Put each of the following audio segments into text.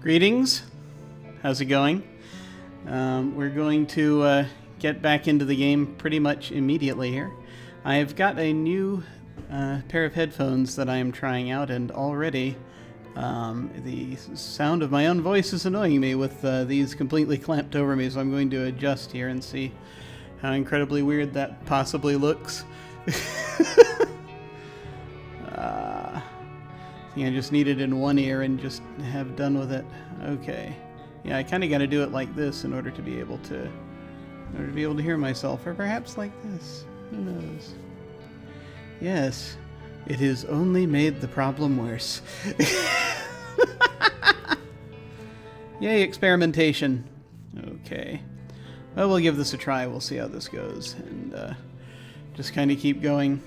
Greetings. How's it going? We're going to get back into the game pretty much immediately here. I've got a new pair of headphones that I am trying out, and already the sound of my own voice is annoying me with these completely clamped over me, so I'm going to adjust here and see how incredibly weird that possibly looks. I think I just need it in one ear and just have done with it. Okay. Yeah, I kind of got to do it like this in order to be able to hear myself, or perhaps like this. Who knows? Yes, it has only made the problem worse. Yay, experimentation. Okay. Well, we'll give this a try. We'll see how this goes, and just kind of keep going.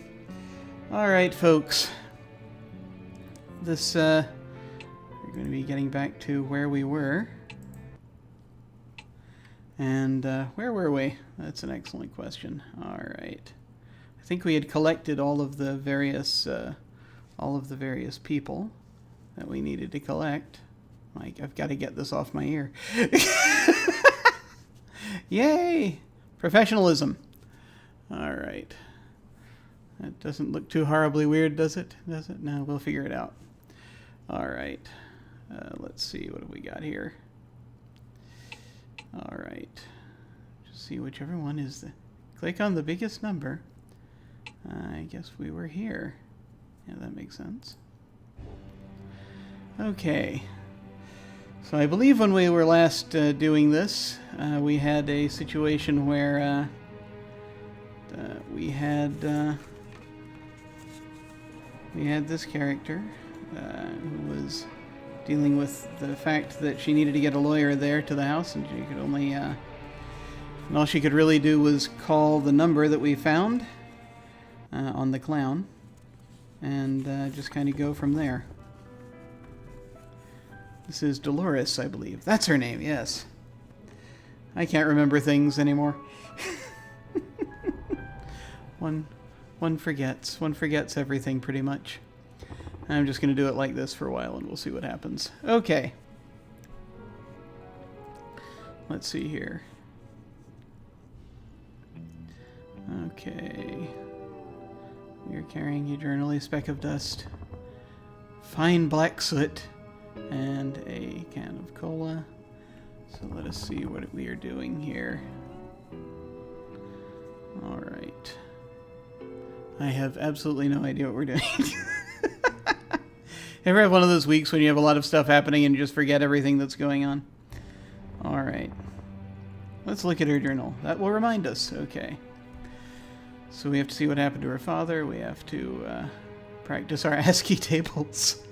All right, folks. This, we're going to be getting back to where we were. And, where were we? That's an excellent question. All right. I think we had collected all of the various people that we needed to collect. Like, I've got to get this off my ear. Yay! Professionalism. All right. That doesn't look too horribly weird, does it? Does it? No, we'll figure it out. All right. Let's see. What have we got here? All right. Just see whichever one is the... Click on the biggest number. I guess we were here. Yeah, that makes sense. Okay. So I believe when we were last doing this, we had a situation where we had this character who was dealing with the fact that she needed to get a lawyer there to the house, and she could only and all she could really do was call the number that we found on the clown, and just kind of go from there. This is Dolores, I believe. That's her name, yes. I can't remember things anymore. One forgets. One forgets everything, pretty much. I'm just going to do it like this for a while, and we'll see what happens. Okay. Let's see here. Okay. You're carrying a journal, a speck of dust, fine black soot, and a can of cola. So let us see what we are doing here. Alright. I have absolutely no idea what we're doing. Ever have one of those weeks when you have a lot of stuff happening and you just forget everything that's going on? Alright. Let's look at her journal. That will remind us. Okay. So we have to see what happened to her father. We have to practice our ASCII tables.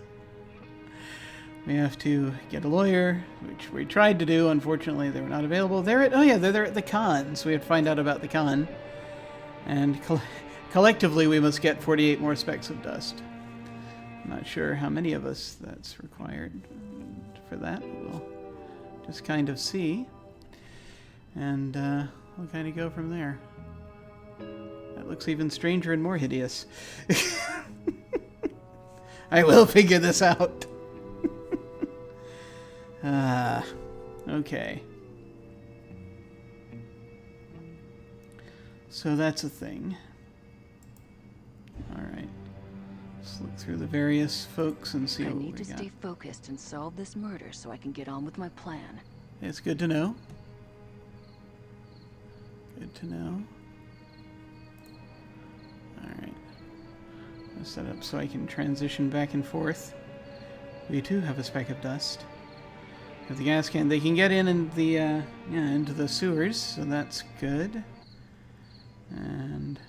We have to get a lawyer, which we tried to do. Unfortunately, they were not available. They're at the con, so we have to find out about the con. And collectively, we must get 48 more specks of dust. I'm not sure how many of us that's required for that. We'll just kind of see. And we'll kind of go from there. That looks even stranger and more hideous. I will figure this out. Okay. So that's a thing. Alright. Let's look through the various folks and see what we got. I need to stay focused and solve this murder so I can get on with my plan. It's good to know. Good to know. Alright. I'll set up so I can transition back and forth. We too have a speck of dust. If the gas can, they can get in the into the sewers, so that's good. And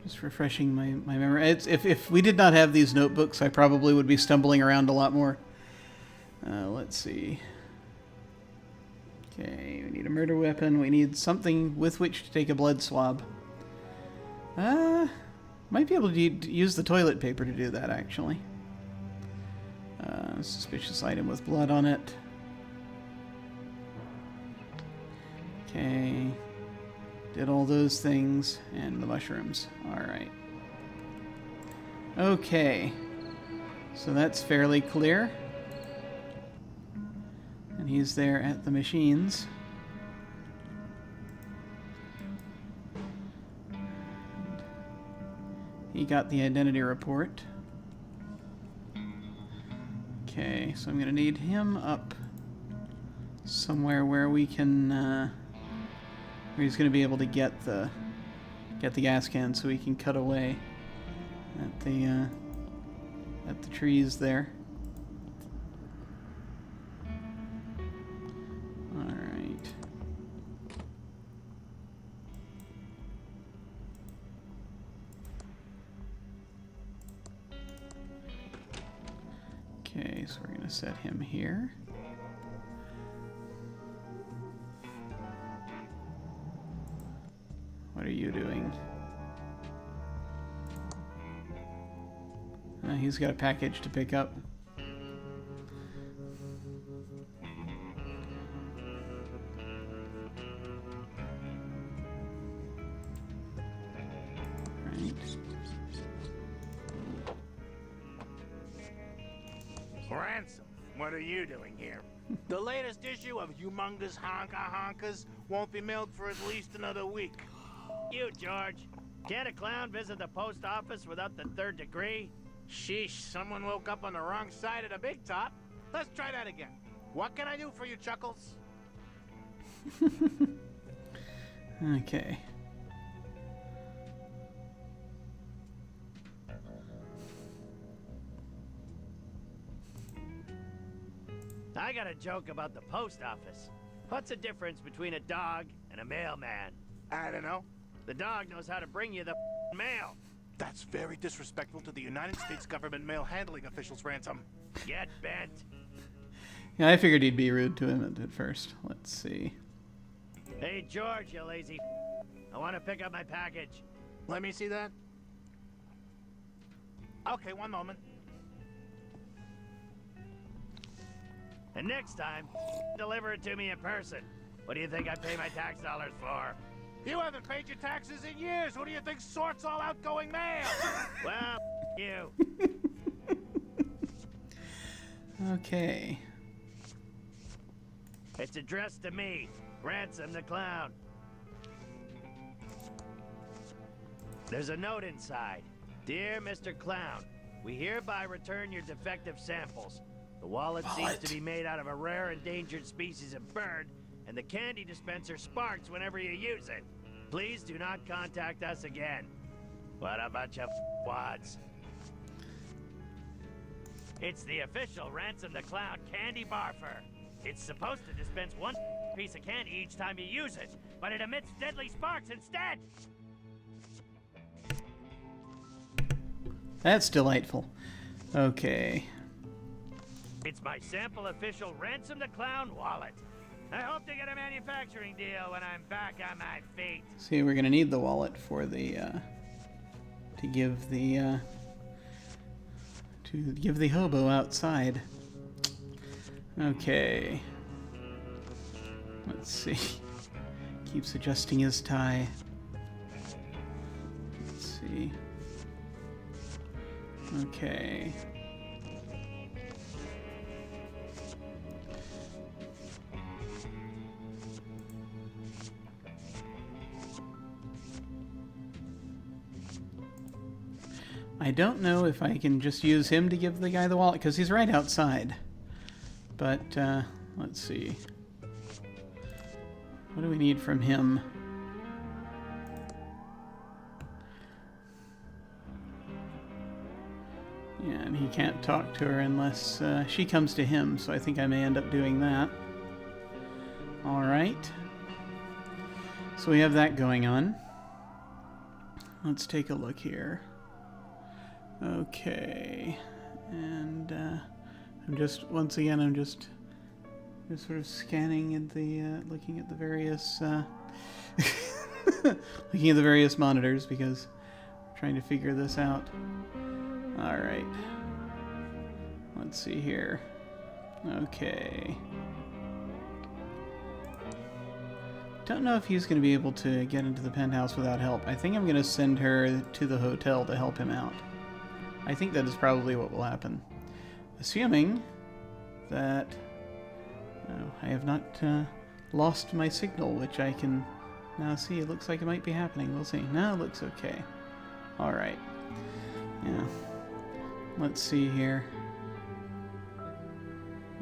just refreshing my memory. If we did not have these notebooks, I probably would be stumbling around a lot more. Let's see. Okay, we need a murder weapon. We need something with which to take a blood swab. Might be able to use the toilet paper to do that, actually. Suspicious item with blood on it. Okay. Did all those things, and the mushrooms. Alright. Okay. So that's fairly clear. And he's there at the machines. He got the identity report. Okay, so I'm gonna need him up somewhere where we can, where he's gonna be able to get the gas can, so he can cut away at the trees there. All right. Okay, so we're gonna set him here. What are you doing? He's got a package to pick up. Right. Ransom, what are you doing here? The latest issue of Humongous Honkas won't be mailed for at least another week. You, George. Can't a clown visit the post office without the 3rd degree? Sheesh, someone woke up on the wrong side of the big top. Let's try that again. What can I do for you, Chuckles? Okay. I got a joke about the post office. What's the difference between a dog and a mailman? I don't know. The dog knows how to bring you the mail. That's very disrespectful to the United States government mail handling officials, Ransom. Get bent. Yeah, I figured he'd be rude to him at first. Let's see. Hey, George, you lazy I want to pick up my package. Let me see that. Okay, one moment. And next time, deliver it to me in person. What do you think I pay my tax dollars for? You haven't paid your taxes in years. Who do you think sorts all outgoing mail? Well, you. Okay. It's addressed to me, Ransom the Clown. There's a note inside. Dear Mr. Clown, we hereby return your defective samples. The wallet seems to be made out of a rare endangered species of bird, and the candy dispenser sparks whenever you use it. Please do not contact us again. What a bunch of wads. It's the official Ransom the Clown candy barfer. It's supposed to dispense one piece of candy each time you use it, but it emits deadly sparks instead. That's delightful. Okay. It's my sample official Ransom the Clown wallet. I hope to get a manufacturing deal when I'm back on my feet. See, we're gonna need the wallet for the to give the hobo outside. Okay. Let's see. Keeps adjusting his tie. Let's see. Okay. I don't know if I can just use him to give the guy the wallet, because he's right outside. But, let's see. What do we need from him? Yeah, and he can't talk to her unless she comes to him, so I think I may end up doing that. Alright. So we have that going on. Let's take a look here. Okay, and I'm just I'm just sort of scanning at the looking at the various looking at the various monitors because I'm trying to figure this out. All right, let's see here. Okay, don't know if he's going to be able to get into the penthouse without help. I think I'm going to send her to the hotel to help him out. I think that is probably what will happen. Assuming that I have not lost my signal, which I can now see. It looks like it might be happening. We'll see. No, it looks okay. Alright. Yeah. Let's see here.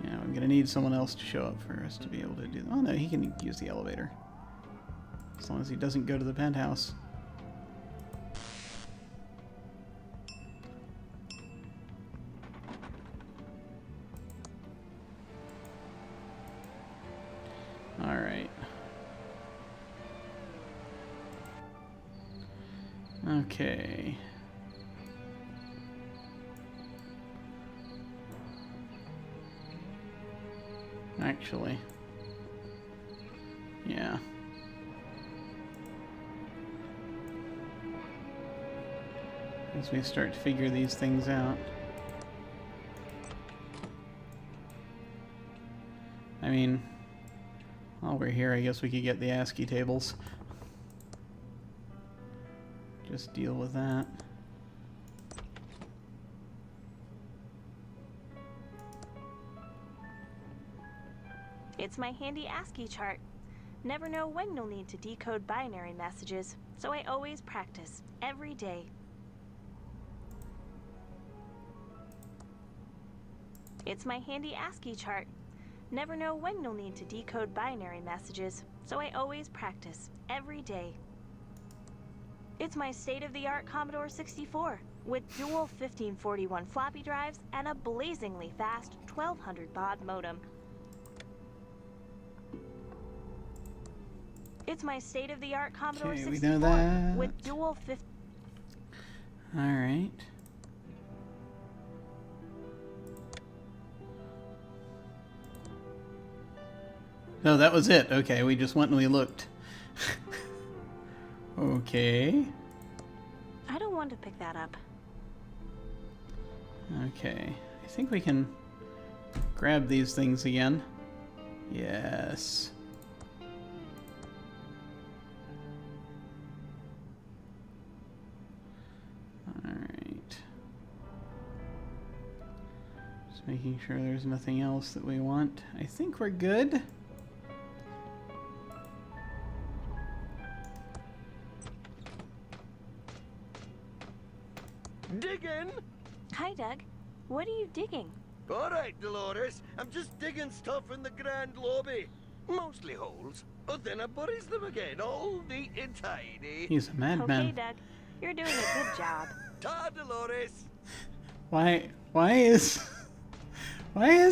Yeah, I'm going to need someone else to show up for us to be able to do... Oh, no, he can use the elevator. As long as he doesn't go to the penthouse. Alright. Okay. Actually. Yeah. As we start to figure these things out. I mean, while we're here, I guess we could get the ASCII tables. Just deal with that. It's my handy ASCII chart. Never know when you'll need to decode binary messages, so I always practice, every day. It's my handy ASCII chart. Never know when you'll need to decode binary messages, so I always practice, every day. It's my state-of-the-art Commodore 64, with dual 1541 floppy drives and a blazingly fast 1200 baud modem. It's my state-of-the-art Commodore Okay, 64 we know that. with dual 15... Alright. No, that was it. Okay, we just went and we looked. Okay. I don't want to pick that up. Okay. I think we can grab these things again. Yes. Alright. Just making sure there's nothing else that we want. I think we're good. Digging? Hi, Doug. What are you digging? All right, Dolores. I'm just digging stuff in the grand lobby. Mostly holes. But then I buries them again, all neat and tidy. He's a madman. Okay, Doug. You're doing a good job. Ta, Dolores. Why is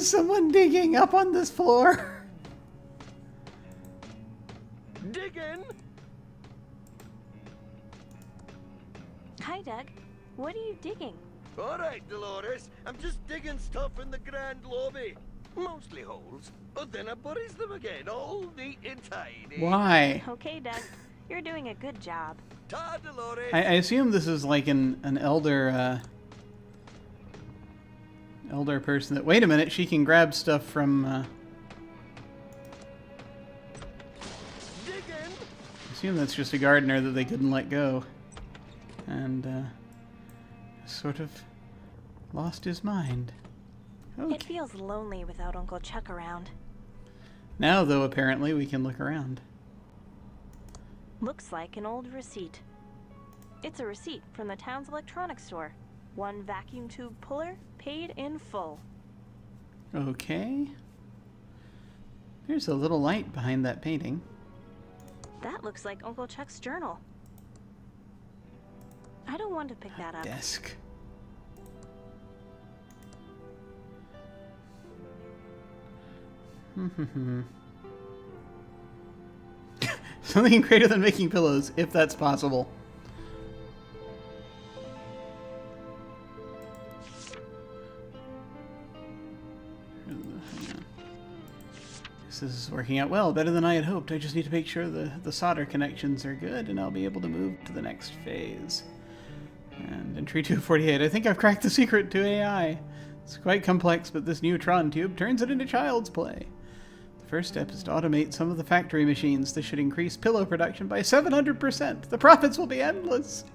someone digging up on this floor? Digging? Hi, Doug. What are you digging? All right, Dolores. I'm just digging stuff in the grand lobby. Mostly holes. But then I buries them again, all neat and tidy. Why? Okay, Doug. You're doing a good job. Ta, Dolores. I assume this is like an elder elder person that... Wait a minute, she can grab stuff from... Digging? I assume that's just a gardener that they couldn't let go. And, sort of lost his mind. Okay. It feels lonely without Uncle Chuck around. Now, though, apparently we can look around. Looks like an old receipt. It's a receipt from the town's electronics store. One vacuum tube puller, paid in full. Okay. There's a little light behind that painting. That looks like Uncle Chuck's journal. I don't want to pick that up. Desk. Something greater than making pillows, if that's possible. This is working out well, better than I had hoped. I just need to make sure the solder connections are good, and I'll be able to move to the next phase. And entry 248. I think I've cracked the secret to AI. It's quite complex, but this neutron tube turns it into child's play. The first step is to automate some of the factory machines. This should increase pillow production by 700%. The profits will be endless.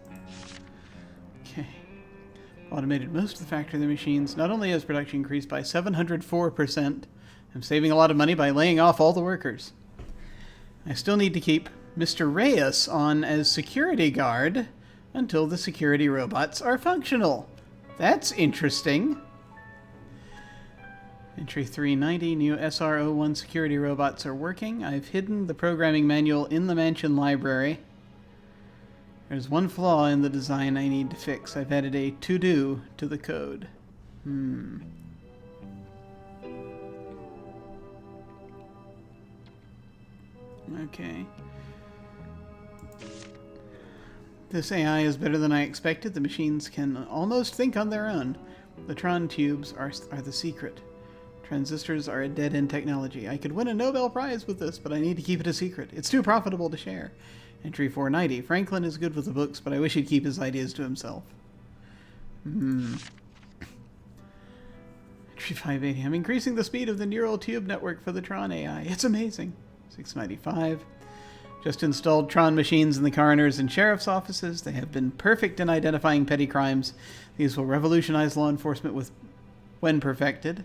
Okay. Automated most of the factory machines. Not only has production increased by 704%, I'm saving a lot of money by laying off all the workers. I still need to keep Mr. Reyes on as security guard until the security robots are functional. That's interesting. Entry 390, new SR-01 security robots are working. I've hidden the programming manual in the mansion library. There's one flaw in the design I need to fix. I've added a to-do to the code. Okay. This AI is better than I expected. The machines can almost think on their own. The Tron tubes are the secret. Transistors are a dead-end technology. I could win a Nobel Prize with this, but I need to keep it a secret. It's too profitable to share. Entry 490. Franklin is good with the books, but I wish he'd keep his ideas to himself. Entry 580. I'm increasing the speed of the neural tube network for the Tron AI. It's amazing. 695. Just installed Tron machines in the coroner's and sheriff's offices. They have been perfect in identifying petty crimes. These will revolutionize law enforcement when perfected.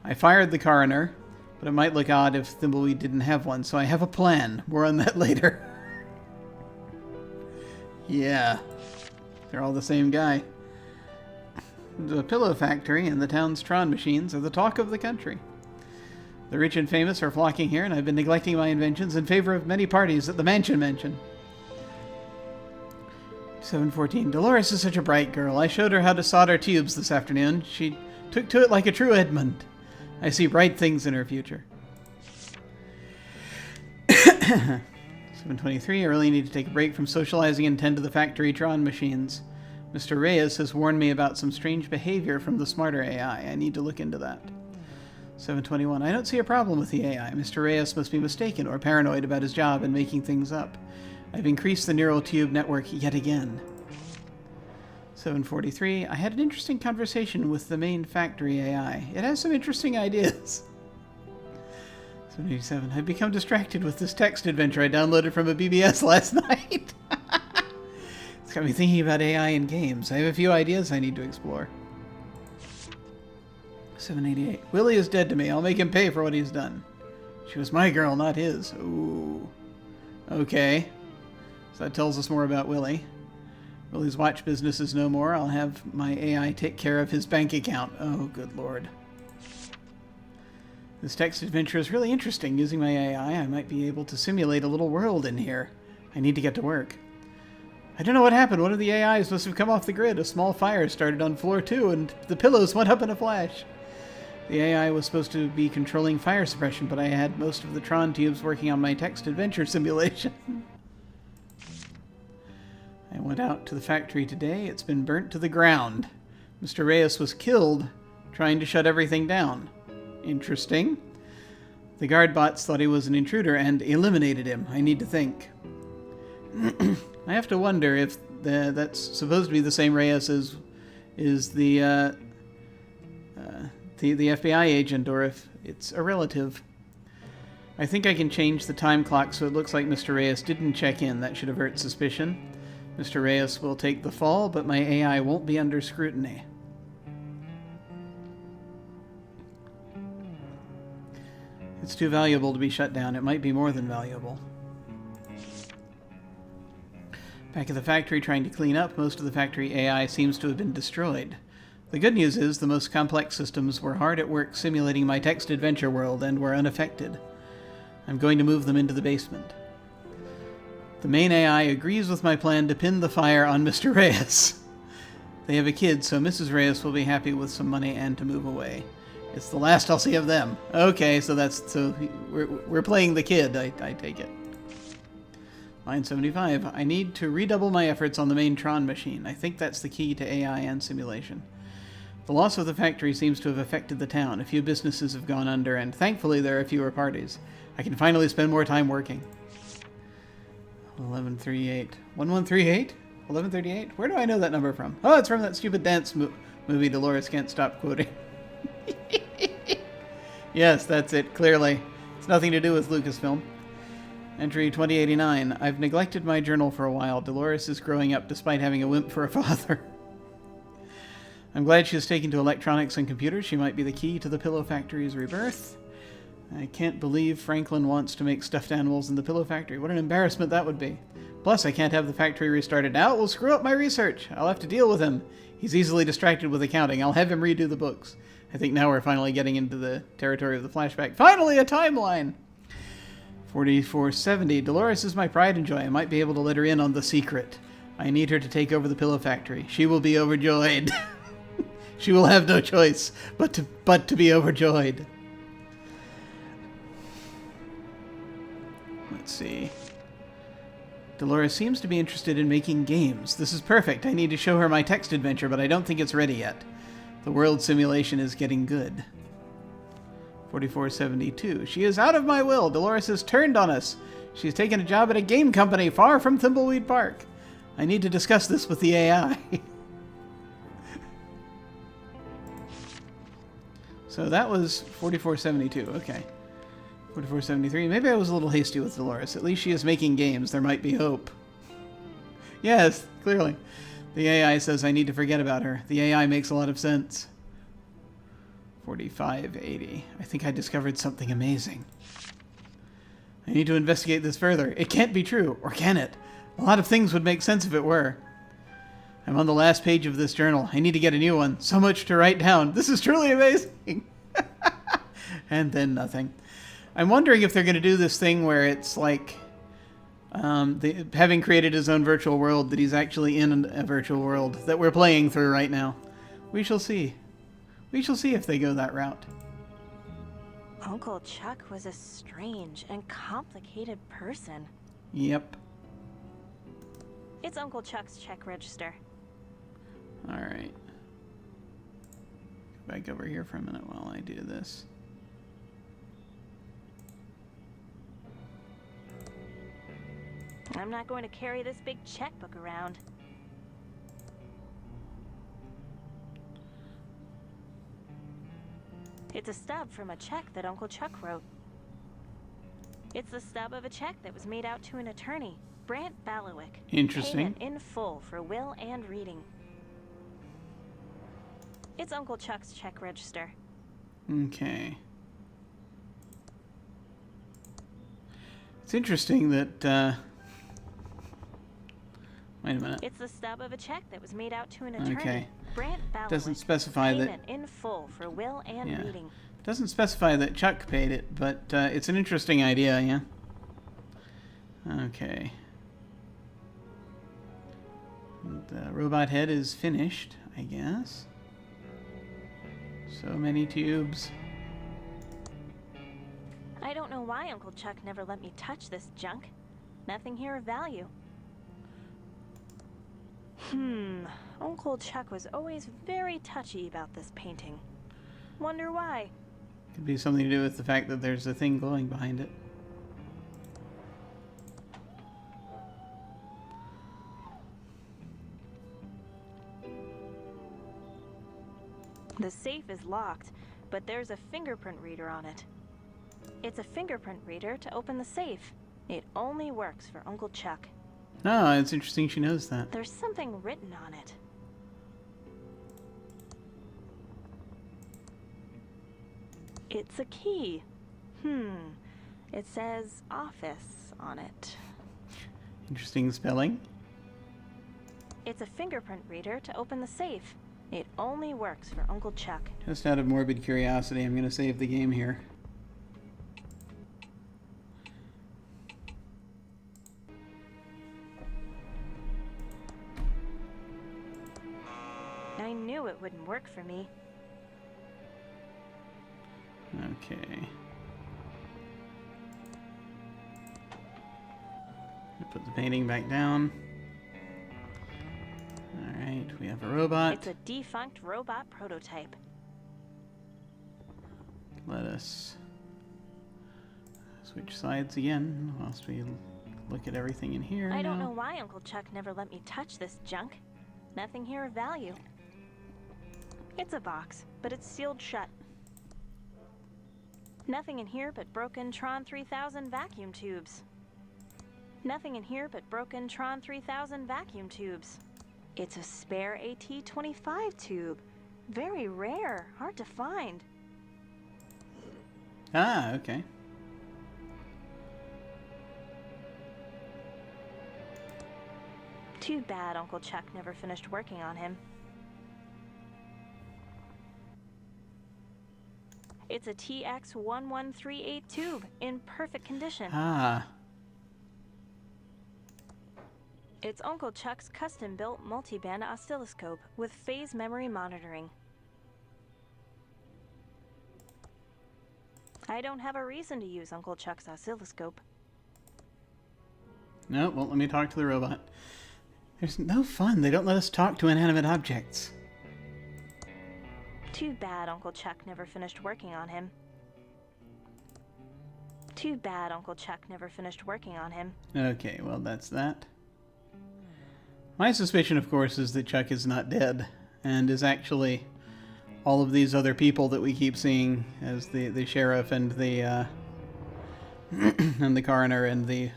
I fired the coroner, but it might look odd if Thimbleweed didn't have one, so I have a plan. More on that later. Yeah. They're all the same guy. The pillow factory and the town's Tron machines are the talk of the country. The rich and famous are flocking here, and I've been neglecting my inventions in favor of many parties at the mansion. 714. Dolores is such a bright girl. I showed her how to solder tubes this afternoon. She took to it like a true Edmund. I see bright things in her future. 723. I really need to take a break from socializing and tend to the factory Tron machines. Mr. Reyes has warned me about some strange behavior from the smarter AI. I need to look into that. 721. I don't see a problem with the AI. Mr. Reyes must be mistaken or paranoid about his job and making things up. I've increased the neural tube network yet again. 743. I had an interesting conversation with the main factory AI. It has some interesting ideas. 787. I've become distracted with this text adventure I downloaded from a BBS last night. It's got me thinking about AI in games. I have a few ideas I need to explore. 788. Willie is dead to me. I'll make him pay for what he's done. She was my girl, not his. Ooh. Okay. So that tells us more about Willie. Willie's watch business is no more. I'll have my AI take care of his bank account. Oh, good lord. This text adventure is really interesting. Using my AI, I might be able to simulate a little world in here. I need to get to work. I don't know what happened. One of the AIs must have come off the grid. A small fire started on floor 2, and the pillows went up in a flash. The AI was supposed to be controlling fire suppression, but I had most of the Tron tubes working on my text adventure simulation. I went out to the factory today. It's been burnt to the ground. Mr. Reyes was killed trying to shut everything down. Interesting. The guard bots thought he was an intruder and eliminated him. I need to think. I have to wonder if that's supposed to be the same Reyes as is the FBI agent, or if it's a relative. I think I can change the time clock so it looks like Mr. Reyes didn't check in. That should avert suspicion. Mr. Reyes will take the fall, but my AI won't be under scrutiny. It's too valuable to be shut down. It might be more than valuable. Back at the factory trying to clean up, most of the factory AI seems to have been destroyed. The good news is the most complex systems were hard at work simulating my text adventure world and were unaffected. I'm going to move them into the basement. The main AI agrees with my plan to pin the fire on Mr. Reyes. They have a kid, so Mrs. Reyes will be happy with some money and to move away. It's the last I'll see of them. Okay, so we're playing the kid, I take it. Line 75. I need to redouble my efforts on the main Tron machine. I think that's the key to AI and simulation. The loss of the factory seems to have affected the town. A few businesses have gone under, and thankfully there are fewer parties. I can finally spend more time working. 1138. 1138? 1138? Where do I know that number from? Oh, it's from that stupid dance movie Dolores can't stop quoting. Yes, that's it, clearly. It's nothing to do with Lucasfilm. Entry 2089. I've neglected my journal for a while. Dolores is growing up despite having a wimp for a father. I'm glad she is taken to electronics and computers. She might be the key to the Pillow Factory's rebirth. I can't believe Franklin wants to make stuffed animals in the Pillow Factory. What an embarrassment that would be. Plus, I can't have the factory restarted now. It will screw up my research. I'll have to deal with him. He's easily distracted with accounting. I'll have him redo the books. I think now we're finally getting into the territory of the flashback. Finally, a timeline! 4470. Dolores is my pride and joy. I might be able to let her in on the secret. I need her to take over the Pillow Factory. She will be overjoyed. She will have no choice but to be overjoyed. Let's see. Dolores seems to be interested in making games. This is perfect. I need to show her my text adventure, but I don't think it's ready yet. The world simulation is getting good. 4472. She is out of my will. Dolores has turned on us. She's taken a job at a game company far from Thimbleweed Park. I need to discuss this with the AI. So that was 4472. Okay. 4473. Maybe I was a little hasty with Dolores. At least she is making games. There might be hope. Yes, clearly. The AI says I need to forget about her. The AI makes a lot of sense. 4580. I think I discovered something amazing. I need to investigate this further. It can't be true, or can it? A lot of things would make sense if it were. I'm on the last page of this journal. I need to get a new one. So much to write down. This is truly amazing. And then nothing. I'm wondering if they're going to do this thing where it's like, having created his own virtual world, that he's actually in a virtual world that we're playing through right now. We shall see. We shall see if they go that route. Uncle Chuck was a strange and complicated person. Yep. It's Uncle Chuck's check register. Alright. Back over here for a minute while I do this. I'm not going to carry this big checkbook around. It's a stub from a check that Uncle Chuck wrote. It's the stub of a check that was made out to an attorney, Brant Balawick. Interesting. Payment in full for will and reading. It's Uncle Chuck's check register. Okay. It's interesting that, wait a minute. It's the stub of a check that was made out to an attorney. Okay. Brant Balawick. Doesn't specify Payment that. in full for will and Yeah. reading. Doesn't specify that Chuck paid it, but it's an interesting idea, yeah? Okay. The robot head is finished, I guess. So many tubes. I don't know why Uncle Chuck never let me touch this junk. Nothing here of value. Uncle Chuck was always very touchy about this painting. Wonder why? Could be something to do with the fact that there's a thing glowing behind it. The safe is locked, but there's a fingerprint reader on it. It's a fingerprint reader to open the safe. It only works for Uncle Chuck. Oh, it's interesting she knows that. There's something written on it. It's a key. It says office on it. Interesting spelling. It's a fingerprint reader to open the safe. It only works for Uncle Chuck. Just out of morbid curiosity, I'm going to save the game here. I knew it wouldn't work for me. Okay. Put the painting back down. Alright, we have a robot. It's a defunct robot prototype. Let us switch sides again whilst we look at everything in here. I don't now. know why Uncle Chuck never let me touch this junk. Nothing here of value. It's a box, but it's sealed shut. Nothing in here but broken Tron 3000 vacuum tubes. Nothing in here but broken Tron 3000 vacuum tubes. It's a spare AT-25 tube. Very rare. Hard to find. Ah, okay. Too bad Uncle Chuck never finished working on him. It's a TX1138 tube in perfect condition. Ah. It's Uncle Chuck's custom-built multi-band oscilloscope with phase memory monitoring. I don't have a reason to use Uncle Chuck's oscilloscope. No, won't let me talk to the robot. There's no fun. They don't let us talk to inanimate objects. Too bad Uncle Chuck never finished working on him. Too bad Uncle Chuck never finished working on him. Okay, well, that's that. My suspicion, of course, is that Chuck is not dead, and is actually all of these other people that we keep seeing as the sheriff and the and the coroner and the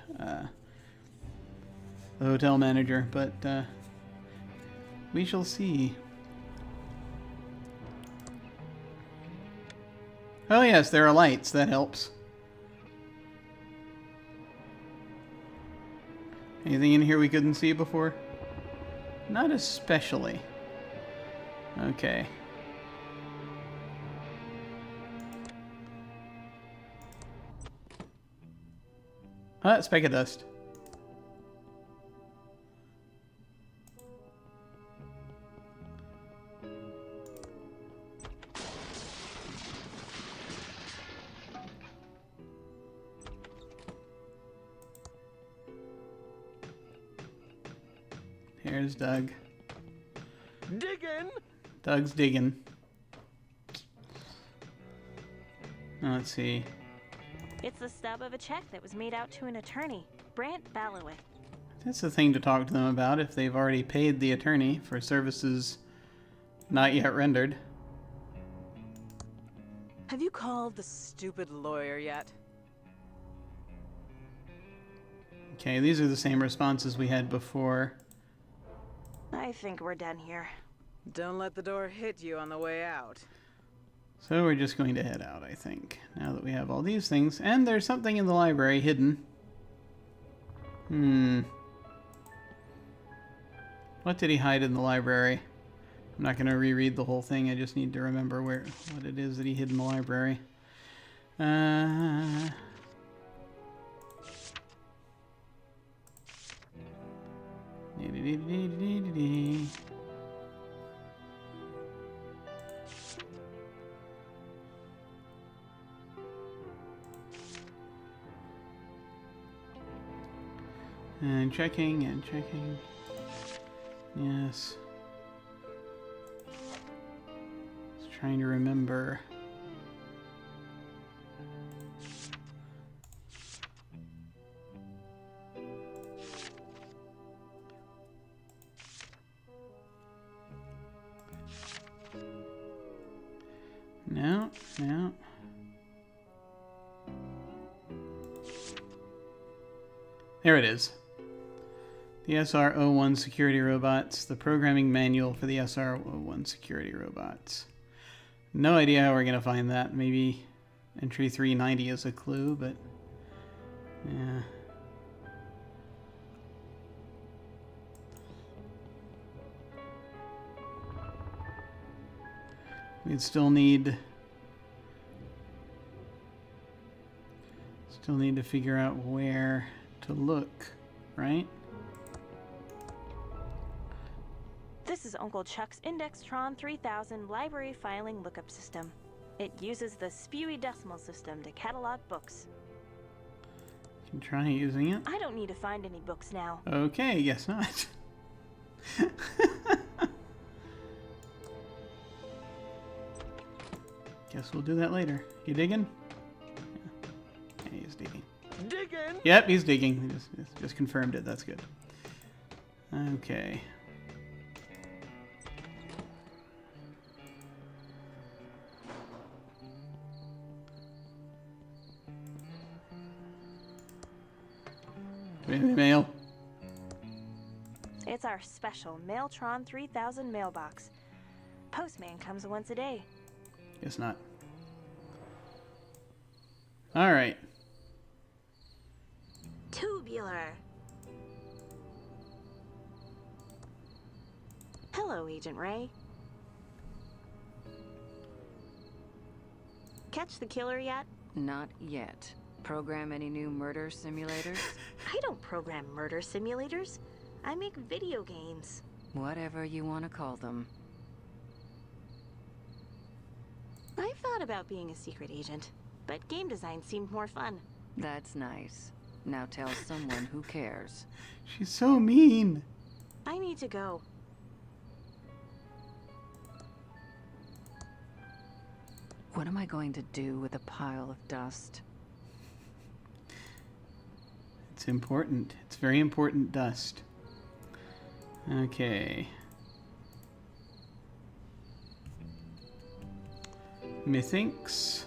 hotel manager, but we shall see. Oh yes, there are lights. That helps. Anything in here we couldn't see before? Not especially. Okay. Ah, speck of dust. Here's Doug. Digging! Doug's digging. Let's see. It's the stub of a check that was made out to an attorney, Brant Ballowit. That's the thing to talk to them about if they've already paid the attorney for services not yet rendered. Have you called the stupid lawyer yet? Okay, these are the same responses we had before. I think we're done here. Don't let the door hit you on the way out. So we're just going to head out, I think, now that we have all these things. And there's something in the library hidden. What did he hide in the library? I'm not going to reread the whole thing. I just need to remember what it is that he hid in the library. And checking and checking. Yes. Just trying to remember. No, no. There it is. The SR-01 security robots. The programming manual for the SR-01 security robots. No idea how we're going to find that. Maybe entry 390 is a clue, but yeah. We'd still need to figure out where to look, right? This is Uncle Chuck's Indextron 3000 library filing lookup system. It uses the Spewy decimal system to catalog books. Can try using it. I don't need to find any books now. Okay, guess not. Guess we'll do that later. You digging? Yeah, he's digging. Digging! Yep, he's digging. He just confirmed it. That's good. Okay. Mail. It's our special Mailtron 3000 mailbox. Postman comes once a day. Guess not. Alright. Tubular. Hello, Agent Ray. Catch the killer yet? Not yet. Program any new murder simulators? I don't program murder simulators. I make video games. Whatever you want to call them. I've thought about being a secret agent, but game design seemed more fun. That's nice. Now tell someone who cares. She's so mean. I need to go. What am I going to do with a pile of dust? It's important. It's very important dust. Okay. Methinks.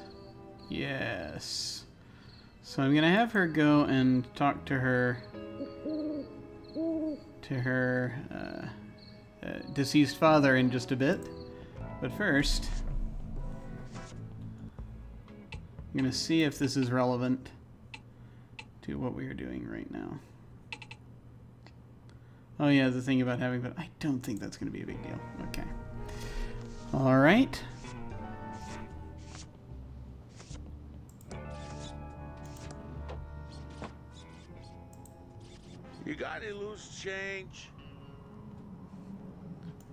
Yes. So I'm gonna have her go and talk to her deceased father in just a bit. But first, I'm gonna see if this is relevant to what we are doing right now. Oh yeah, the thing about having, but I don't think that's gonna be a big deal. Okay. All right. You got any loose change?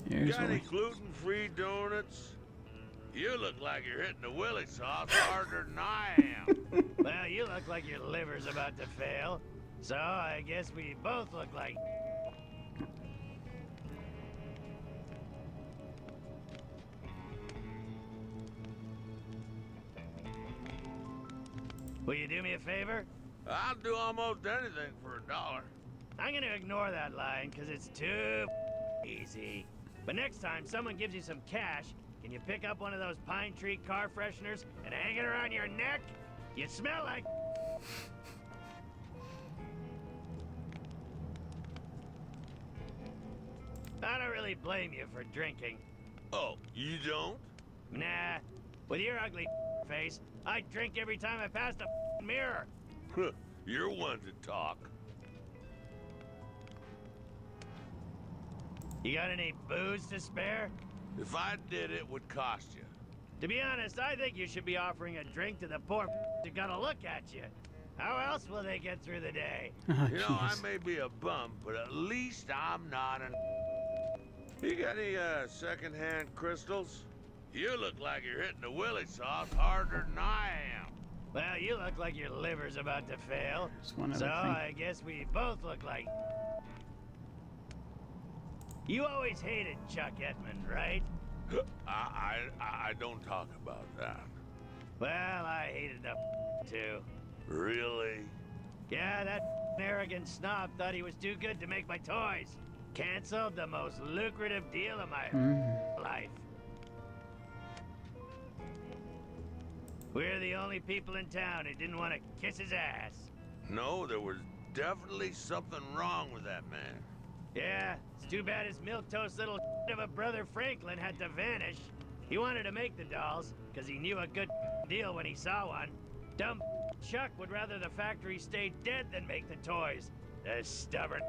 Here's Got what any we- gluten-free donuts? You look like you're hitting the willy sauce harder than I am. Well, you look like your liver's about to fail. So I guess we both look like... Will you do me a favor? I'll do almost anything for $1. I'm gonna ignore that line because it's too easy. But next time someone gives you some cash, can you pick up one of those pine tree car fresheners and hang it around your neck? You smell like... I don't really blame you for drinking. Oh, you don't? Nah, with your ugly face, I'd drink every time I passed a mirror. Huh, you're one to talk. You got any booze to spare? If I did, it would cost you. To be honest, I think you should be offering a drink to the poor who gotta look at you. How else will they get through the day? Oh, You know, I jeez. may be a bum, but at least I'm not an... You got any, second-hand crystals? You look like you're hitting the willy sauce harder than I am. Well, you look like your liver's about to fail. Just one So other thing. I guess we both look like... You always hated Chuck Edmund, right? I don't talk about that. Well, I hated the too. Really? Yeah, that arrogant snob thought he was too good to make my toys. Canceled the most lucrative deal of my life. We're the only people in town who didn't want to kiss his ass. No, there was definitely something wrong with that man. Yeah, it's too bad his milquetoast little of a brother Franklin had to vanish. He wanted to make the dolls, because he knew a good deal when he saw one. Dumb Chuck would rather the factory stay dead than make the toys. The stubborn.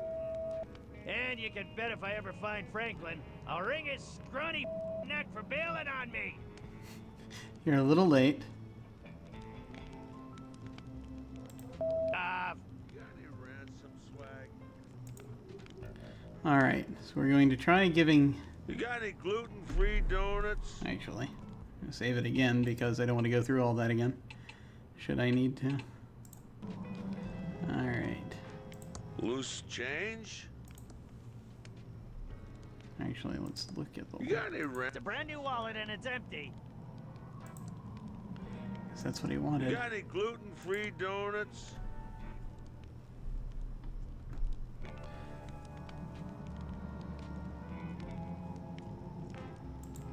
And you can bet if I ever find Franklin, I'll wring his scrawny neck for bailing on me. You're a little late. You got any ransom swag? All right, so we're going to try giving. You got any gluten-free donuts? Actually, I'm gonna save it again because I don't want to go through all that again. Should I need to? All right. Loose change? Actually, let's look at the. You got any It's a brand new wallet and it's empty. Because that's what he You wanted. got any gluten-free donuts?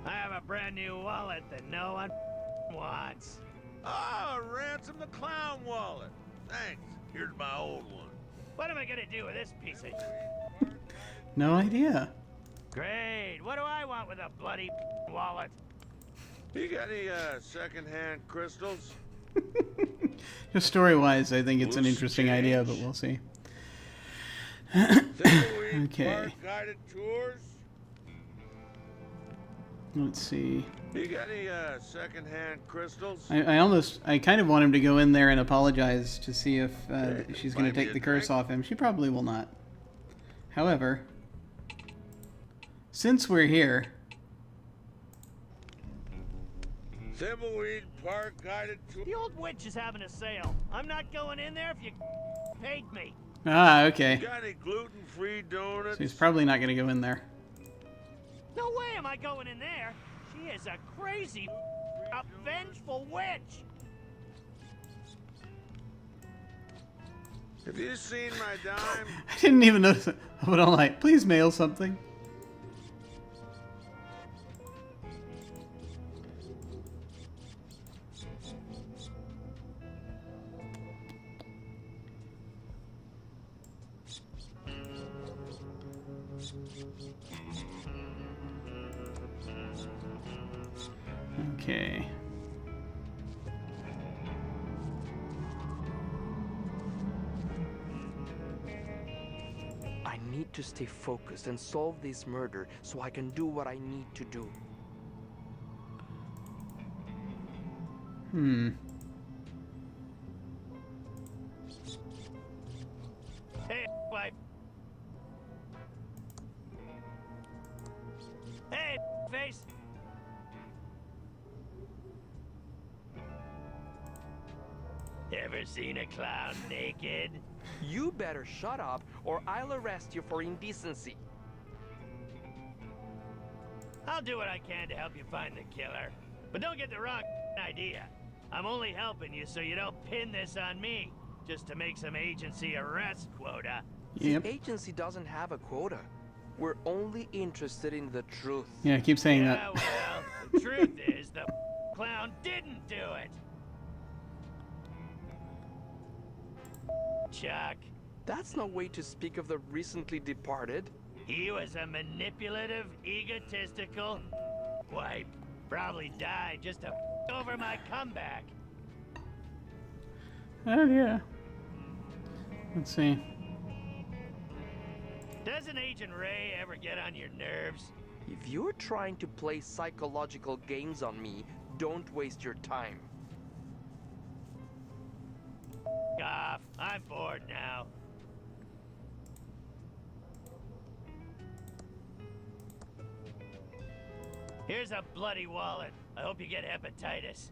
I have a brand new wallet that no one wants. Ah, Ransom the Clown wallet. Thanks. Here's my old one. What am I gonna do with this piece of... No idea. Great. Thimbleweed! What do I want with a bloody wallet? You got any second-hand crystals? Just story-wise, I think it's an Loose interesting idea, but change. we'll see. Thimbleweed Okay. Park guided tours? Let's see. You got any second-hand crystals? I kind of want him to go in there and apologize to see if she's going Buy to me take a the curse drink? off him. She probably will not. However, since we're here, Thimbleweed Park guided tours? The old witch is having a sale. I'm not going in there if you paid me. okay. You got any gluten-free donuts? So he's probably not going to go in there. No way am I going in there. She is a crazy, a vengeful witch. Have you seen my dime? I didn't even notice it. But I'm like, please mail something. Okay. I need to stay focused and solve this murder so I can do what I need to do. Hey, wife. Hey, face. Ever seen a clown naked? You better shut up or I'll arrest you for indecency. I'll do what I can to help you find the killer. But don't get the wrong idea. I'm only helping you so you don't pin this on me, just to make some agency arrest quota. Yep. The agency doesn't have a quota. We're only interested in the truth. Yeah, I keep saying Yeah, that. well, the truth is the clown didn't do it. Chuck, That's no way to speak of the recently departed. he was a manipulative, egotistical wipe. Probably died just to over my comeback. Oh, yeah. Let's see. Doesn't Agent Ray ever get on your nerves? If you're trying to play psychological games on me, don't waste your time. Off. I'm bored now. Here's a bloody wallet. I hope you get hepatitis.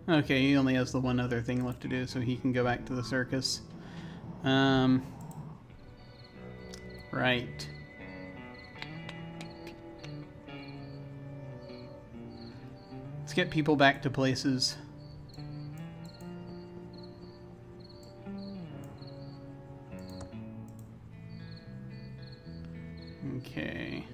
Okay, he only has the one other thing left to do, so he can go back to the circus. Right. Let's get people back to places. Okay.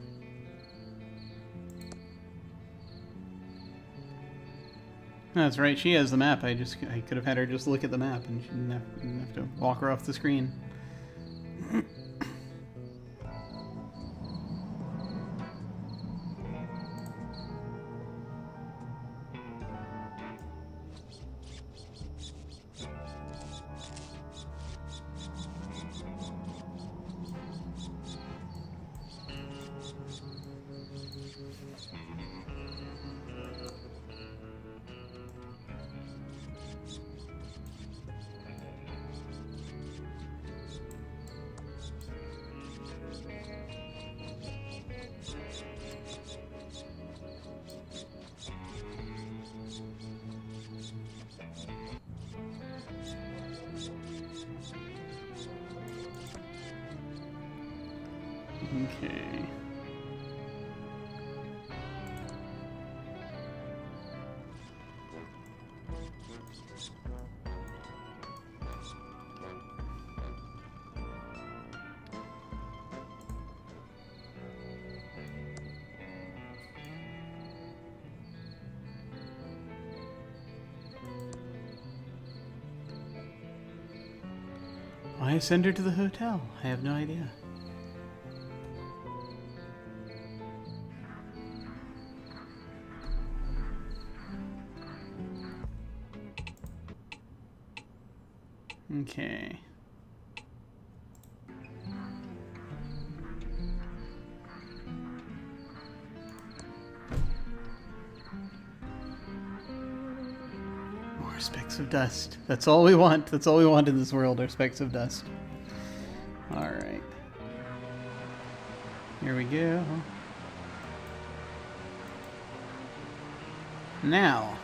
That's right, she has the map. I could have had her just look at the map and she didn't have to walk her off the screen. Okay. Why send her to the hotel? I have no idea. Okay. More specks of dust. That's all we want. That's all we want in this world are specks of dust. Alright. Here we go. Now.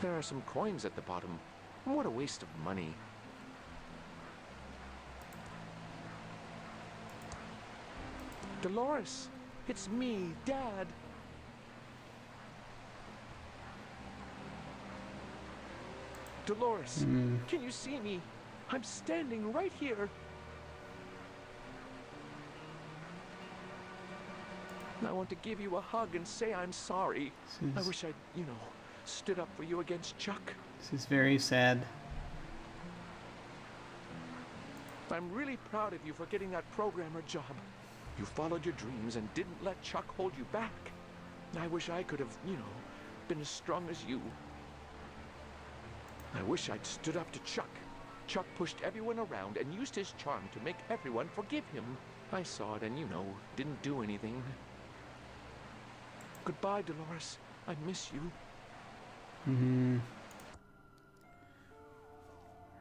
There are some coins at the bottom. What a waste of money. Dolores, it's me, Dad. Dolores, can you see me? I'm standing right here. I want to give you a hug and say I'm sorry. I wish I'd, stood up for you against Chuck. This is very sad. I'm really proud of you for getting that programmer job. You followed your dreams and didn't let Chuck hold you back. I wish I could have, been as strong as you. I wish I'd stood up to Chuck. Chuck pushed everyone around and used his charm to make everyone forgive him. I saw it and, didn't do anything. Goodbye, Dolores. I miss you.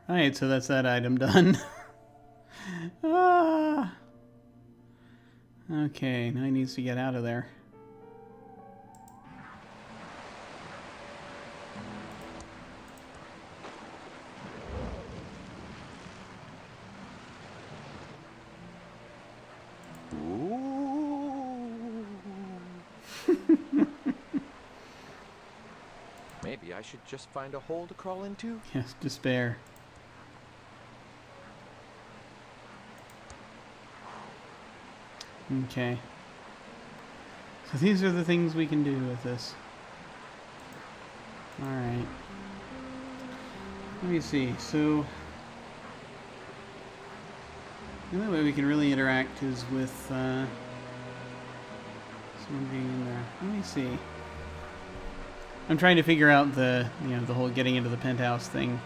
Alright, so that's that item done. Ah. Okay, now he needs to get out of there. Maybe I should just find a hole to crawl into? Yes, despair. Okay. So these are the things we can do with this. Alright. Let me see. So the only way we can really interact is with someone being in there. Let me see. I'm trying to figure out the the whole getting into the penthouse thing.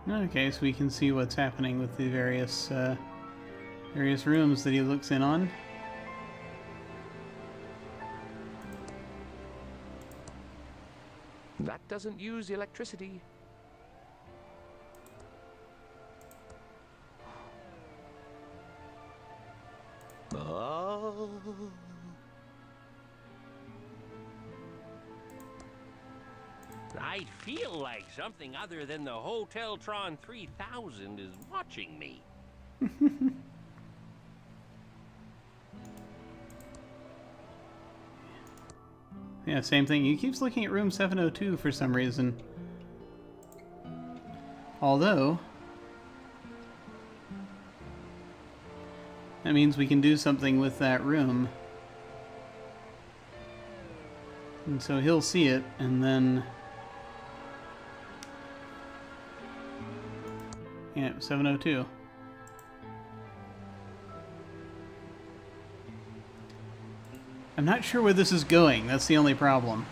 Okay, so we can see what's happening with the various rooms that he looks in on. That doesn't use electricity. Oh. I'd feel like something other than the Hoteltron 3000 is watching me. Yeah, same thing. He keeps looking at room 702 for some reason. Although that means we can do something with that room. And so he'll see it, and then... Yeah, 702. I'm not sure where this is going. That's the only problem.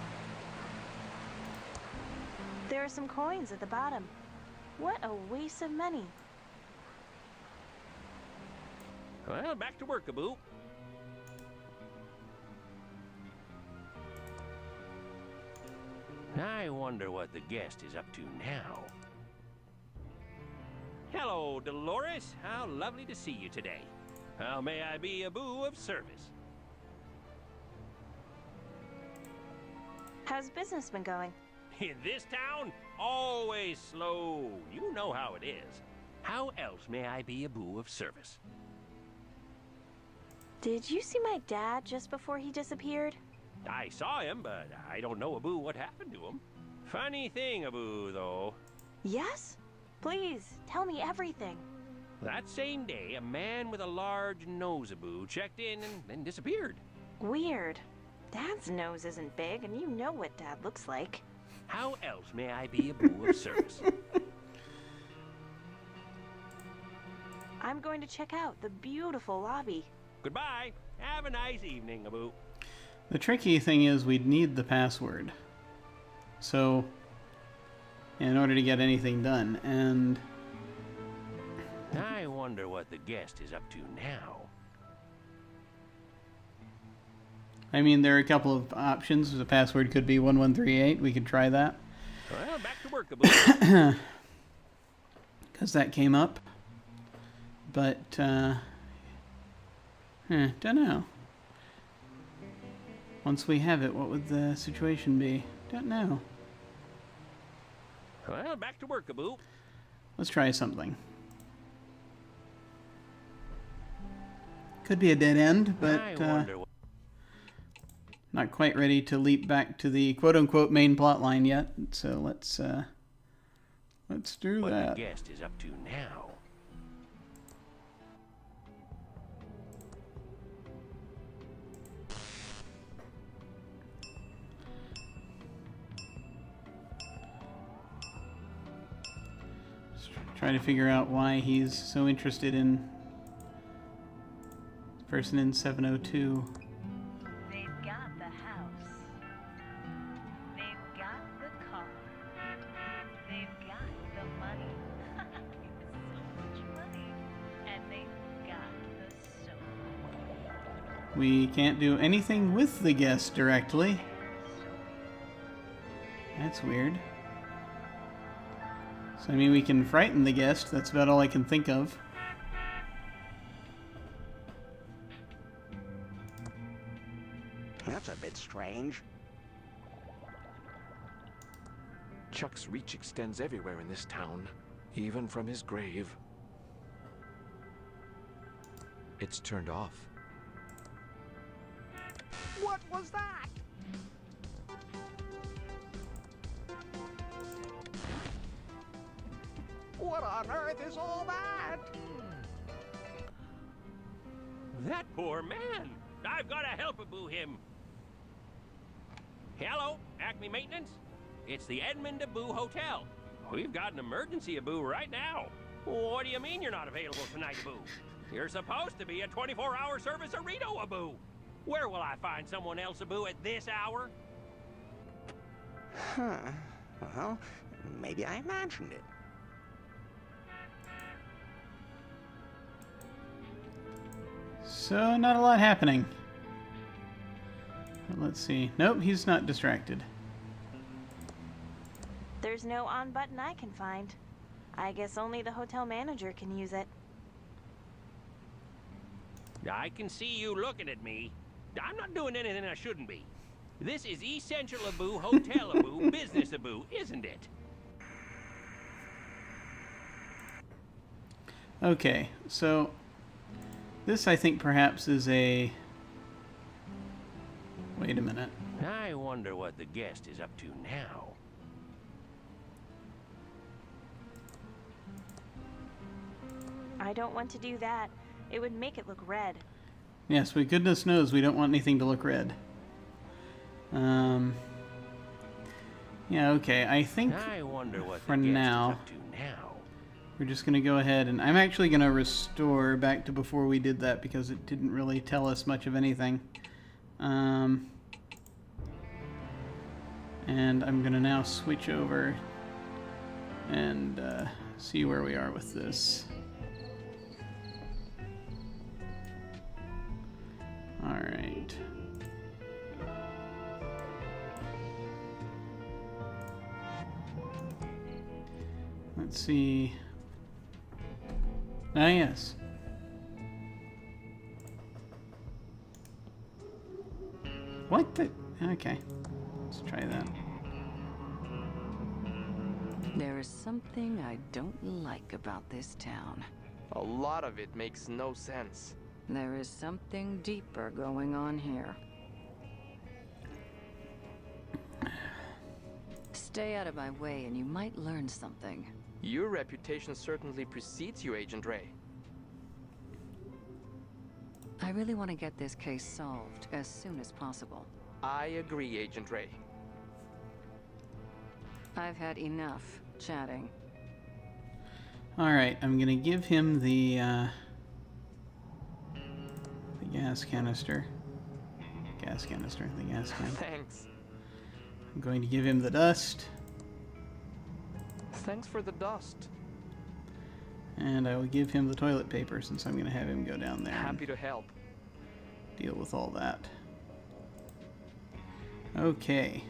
There are some coins at the bottom. What a waste of money. Well, back to work, Abu. I wonder what the guest is up to now. Hello, Dolores. How lovely to see you today. How may I be a boo of service? How's business been going? In this town, always slow. You know how it is. How else may I be a boo of service? Did you see my dad just before he disappeared? I saw him, but I don't know, Abu, what happened to him. Funny thing, Abu, though. Yes? Please, tell me everything. That same day, a man with a large nose, Abu, checked in and then disappeared. Weird. Dad's nose isn't big, and you know what Dad looks like. How else may I be a boo of service? I'm going to check out the beautiful lobby. Goodbye. Have a nice evening, Abu. The tricky thing is we'd need the password. So, in order to get anything done, and... I wonder what the guest is up to now. I mean, there are a couple of options. The password could be 1138. We could try that. Well, back to work, Abu. Because that came up. But, don't know. Once we have it, what would the situation be? Don't know. Well, back to work, Abu. Let's try something. Could be a dead end, but not quite ready to leap back to the quote-unquote main plot line yet. So let's do what that. the guest is up to now. Try to figure out why he's so interested in the person in 702. They've got the house. They've got the car. They've got the money. So much money. And they've got the soap. We can't do anything with the guest directly. That's weird. So, I mean, we can frighten the guest. That's about all I can think of. That's a bit strange. Chuck's reach extends everywhere in this town, even from his grave. It's turned off. What was that? What on earth is all that? That poor man. I've got to help Abu him. Hello, Acme Maintenance? It's the Edmund Abu Hotel. We've got an emergency, Abu, right now. What do you mean you're not available tonight, Abu? You're supposed to be a 24-hour service at Reno, Abu. Where will I find someone else, Abu, at this hour? Huh. Well, maybe I imagined it. So, not a lot happening. But let's see. Nope, he's not distracted. There's no on button I can find. I guess only the hotel manager can use it. I can see you looking at me. I'm not doing anything I shouldn't be. This is Essential Abu, Hotel Abu, Business Abu, isn't it? Okay, so this I think perhaps is a... Wait a minute. I wonder what the guest is up to now. I don't want to do that. It would make it look red. Yes, but goodness knows we don't want anything to look red. Yeah, okay, I think I wonder what for the guest now, is up to now. we're just going to go ahead and I'm actually going to restore back to before we did that because it didn't really tell us much of anything. And I'm going to now switch over and see where we are with this. Alright. Let's see. Ah, yes. What the? Okay. Let's try that. There is something I don't like about this town. A lot of it makes no sense. There is something deeper going on here. Stay out of my way and you might learn something. Your reputation certainly precedes you, Agent Ray. I really want to get this case solved as soon as possible. I agree, Agent Ray. I've had enough chatting. Alright, I'm gonna give him the gas canister. The gas can. Thanks. I'm going to give him the dust. Thanks for the dust. And I will give him the toilet paper since I'm going to have him go down there. Happy to help. Deal with all that. Okay.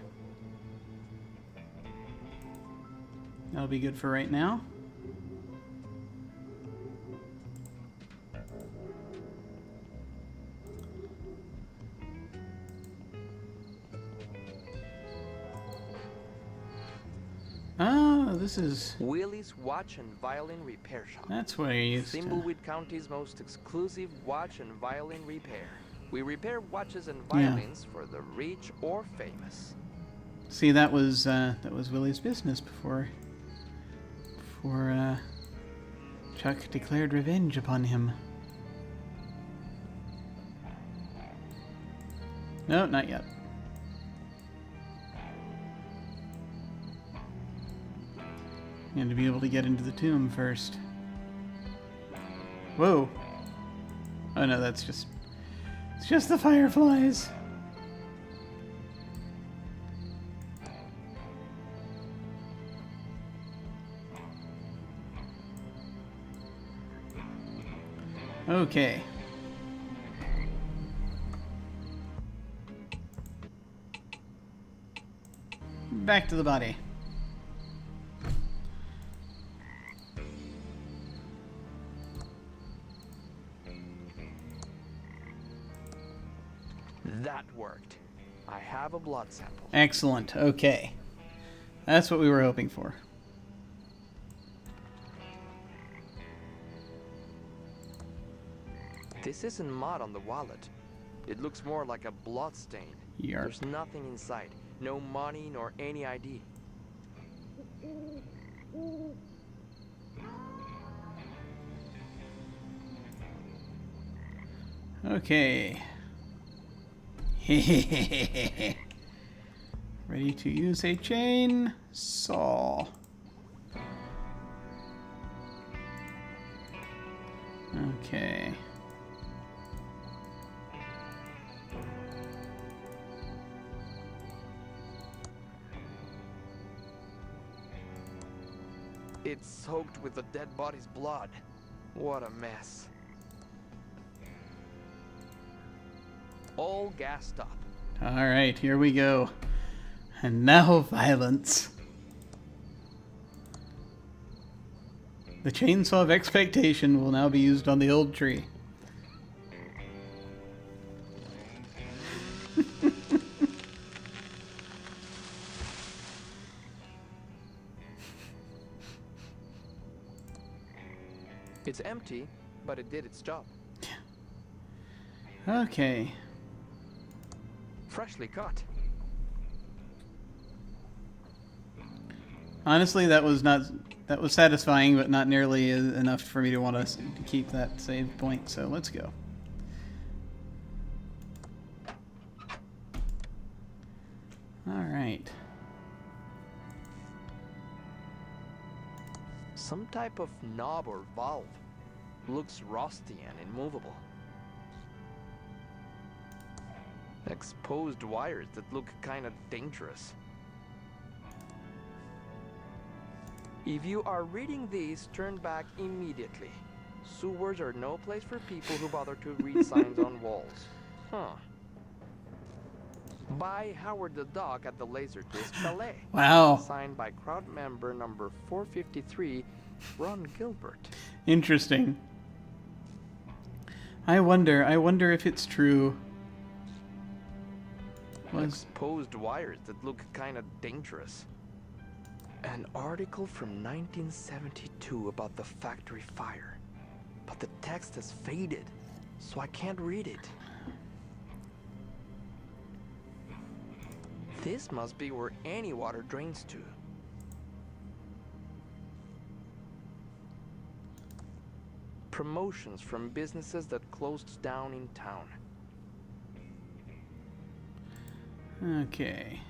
That'll be good for right now. Oh, this is... Willie's Watch and Violin Repair Shop. That's what I used to... Thimbleweed County's most exclusive watch and violin repair. We repair watches and violins for the rich or famous. See, that was Willie's business before Chuck declared revenge upon him. No, not yet. You had to be able to get into the tomb first. Whoa. Oh no, that's just... It's just the fireflies. Okay. Back to the body. That worked. I have a blood sample. Excellent. Okay. That's what we were hoping for. This isn't mud on the wallet. It looks more like a blood stain. Yarp. There's nothing inside. No money nor any ID. Okay. Ready to use a chain saw. Okay. It's soaked with the dead body's blood. What a mess. All gassed up. Alright, here we go. And now violence. The chainsaw of expectation will now be used on the old tree. It's empty, but it did its job. Okay. Freshly cut. Honestly, that was satisfying, but not nearly enough for me to want to keep that save point, so let's go. Alright. Some type of knob or valve. Looks rusty and immovable. Exposed wires that look kinda dangerous. If you are reading these, turn back immediately. Sewers are no place for people who bother to read signs on walls. Huh. By Howard the Dog at the Laserdisc Chalet. Wow. Signed by crowd member number 453, Ron Gilbert. Interesting. I wonder if it's true. Exposed wires that look kind of dangerous. An article from 1972 about the factory fire. But the text has faded, so I can't read it. This must be where any water drains to. Promotions from businesses that closed down in town. Okay.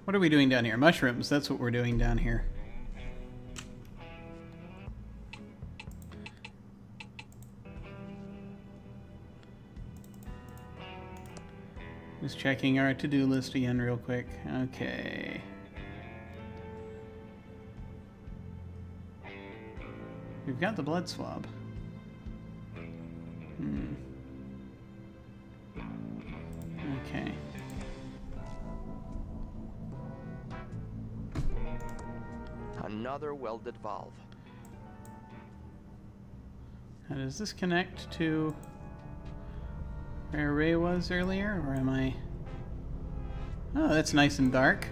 What are we doing down here? Mushrooms, that's what we're doing down here. Just checking our to-do list again real quick. Okay. We've got the blood swab. Okay. Another welded valve. Now, does this connect to where Ray was earlier, or am I... Oh, that's nice and dark.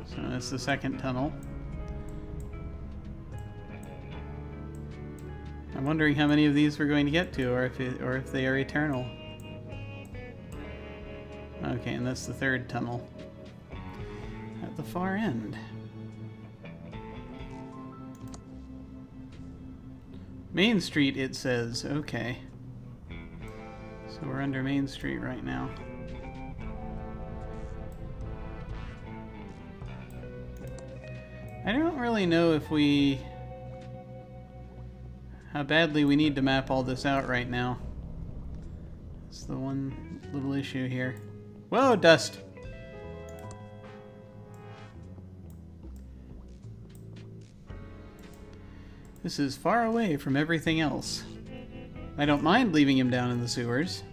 So that's the second tunnel. I'm wondering how many of these we're going to get to, or if they are eternal. Okay, and that's the third tunnel at the far end. Main Street, it says. Okay. So we're under Main Street right now. I don't really know if how badly we need to map all this out right now. That's the one little issue here. Whoa, dust! This is far away from everything else. I don't mind leaving him down in the sewers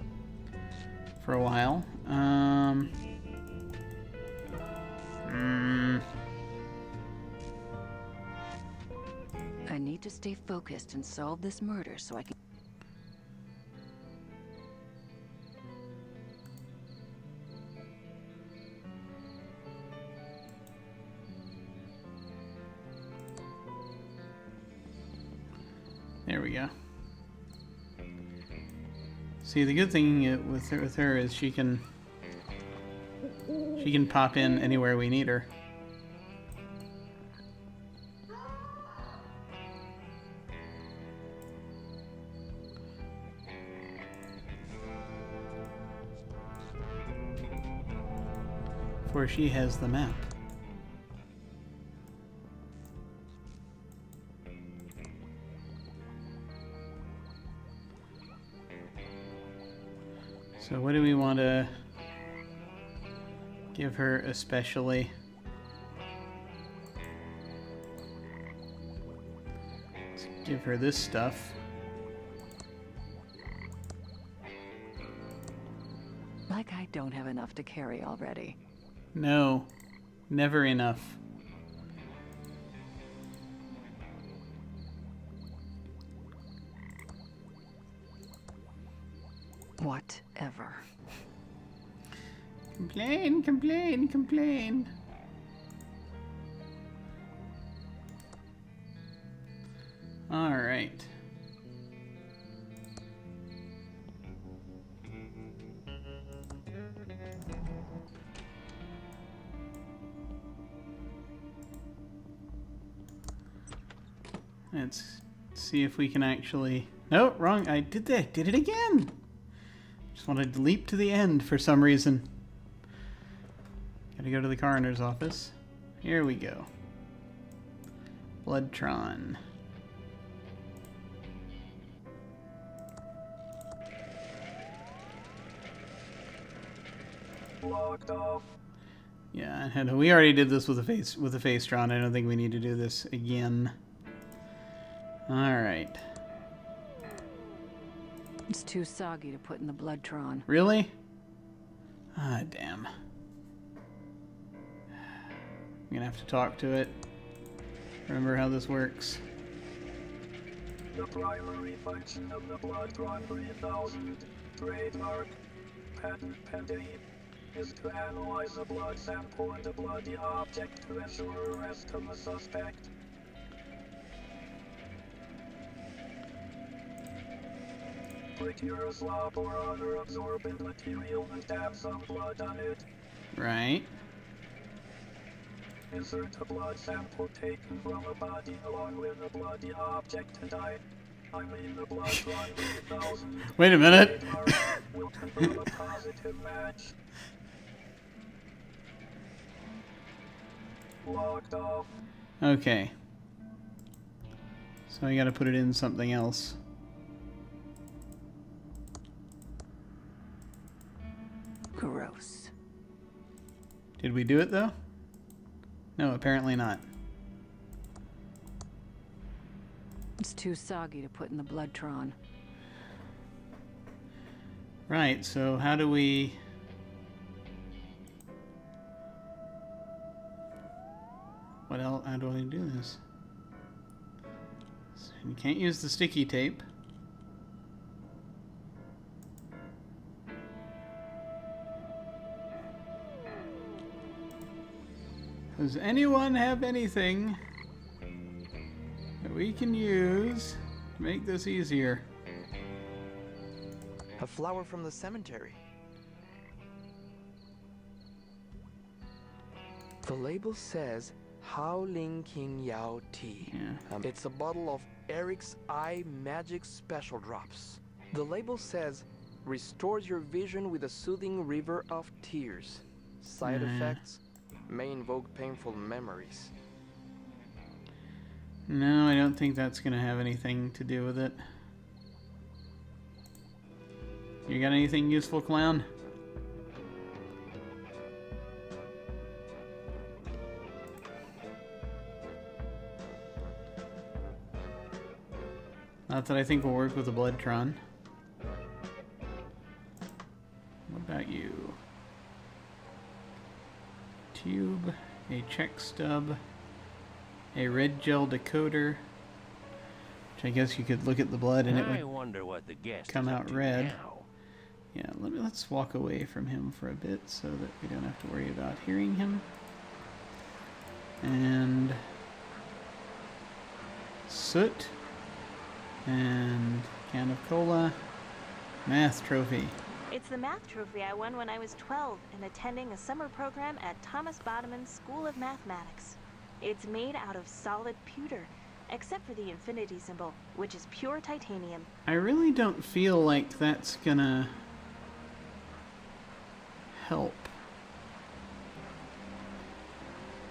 for a while. I need to stay focused and solve this murder so I can... There we go. See, the good thing with her is she can pop in anywhere we need her. For she has the map. So what do we want to give her especially? Let's give her this stuff. Like I don't have enough to carry already. No, never enough. Whatever. Complain, complain, complain. All right. Let's see if we can actually... No, wrong. I did that. Did it again. Just wanted to leap to the end for some reason. Gotta go to the coroner's office. Here we go. Bloodtron. Yeah, and we already did this with a face drawn. I don't think we need to do this again. All right. It's too soggy to put in the Bloodtron. Really? Ah, damn. I'm gonna have to talk to it. Remember how this works. The primary function of the Bloodtron 3000 trademark patent pending is to analyze a blood sample and a bloody object to ensure arrest of a suspect. Procure a swab or other absorbent material and dab some blood on it. Right. Insert a blood sample taken from a body along with a bloody object and I mean the Bloodtron 3000. Wait a minute. Will confirm a positive match. Locked off. Okay. So I gotta put it in something else. Gross. Did we do it though? No, apparently not. It's too soggy to put in the Bloodtron. Right, so how do we... What else? How do I do this? So you can't use the sticky tape. Does anyone have anything that we can use to make this easier? A flower from the cemetery. The label says Hao Ling King Yao Tea. Yeah. It's a bottle of Eric's Eye Magic Special Drops. The label says restores your vision with a soothing river of tears. Side effects may invoke painful memories. No, I don't think that's gonna have anything to do with it. You got anything useful, clown? Not that I think will work with the Bloodtron. What about you? Tube, a check stub, a red gel decoder, which I guess you could look at the blood and it would wonder what the guest come is out up to red. now. Yeah, let's walk away from him for a bit so that we don't have to worry about hearing him. And soot and can of cola, math trophy. It's the math trophy I won when I was 12 and attending a summer program at Thomas Bodeman's School of Mathematics. It's made out of solid pewter, except for the infinity symbol, which is pure titanium. I really don't feel like that's gonna help.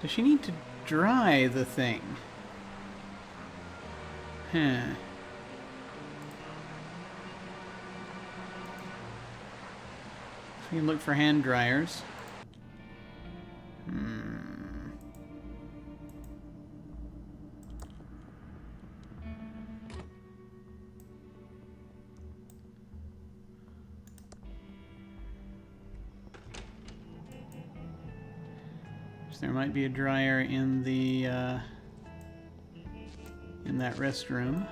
Does she need to dry the thing? Huh. We can look for hand dryers. So there might be a dryer in the in that restroom.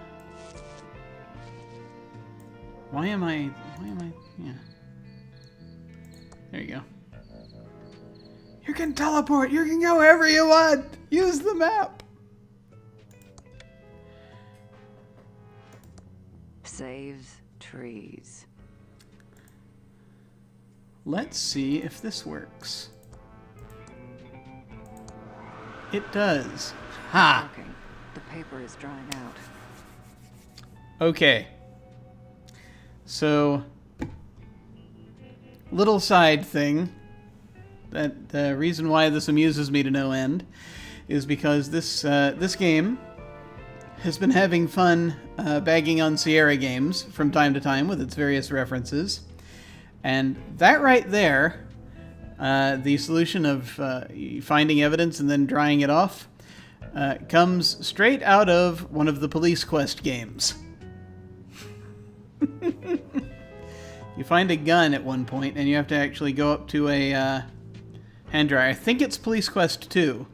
Why am I? Yeah. There you go. You can teleport. You can go wherever you want. Use the map. Saves trees. Let's see if this works. It does. Ha! Okay. The paper is drying out. Okay. So, little side thing. That the reason why this amuses me to no end is because this game has been having fun bagging on Sierra games from time to time with its various references, and that right there the solution of finding evidence and then drying it off comes straight out of one of the Police Quest games. You find a gun at one point, and you have to actually go up to a hand dryer. I think it's Police Quest 2,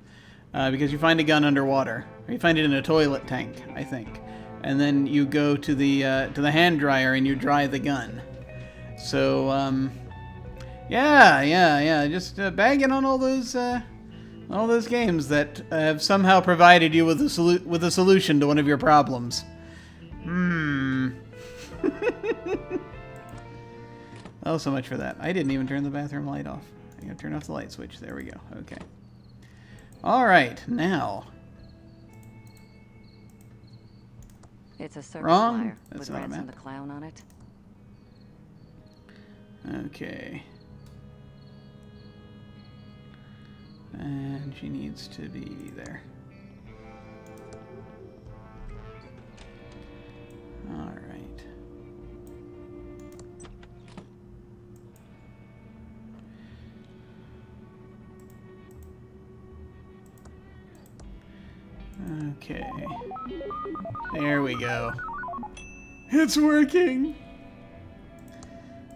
because you find a gun underwater. Or you find it in a toilet tank, I think. And then you go to the hand dryer and you dry the gun. So, yeah. Just bagging on all those games that have somehow provided you with a solution to one of your problems. Oh, so much for that. I didn't even turn the bathroom light off. I gotta turn off the light switch. There we go. Okay. All right, now. It's a circus Wrong. flyer That's with not a Ransom map. the Clown on it. Okay. And she needs to be there. All right. Okay. There we go. It's working!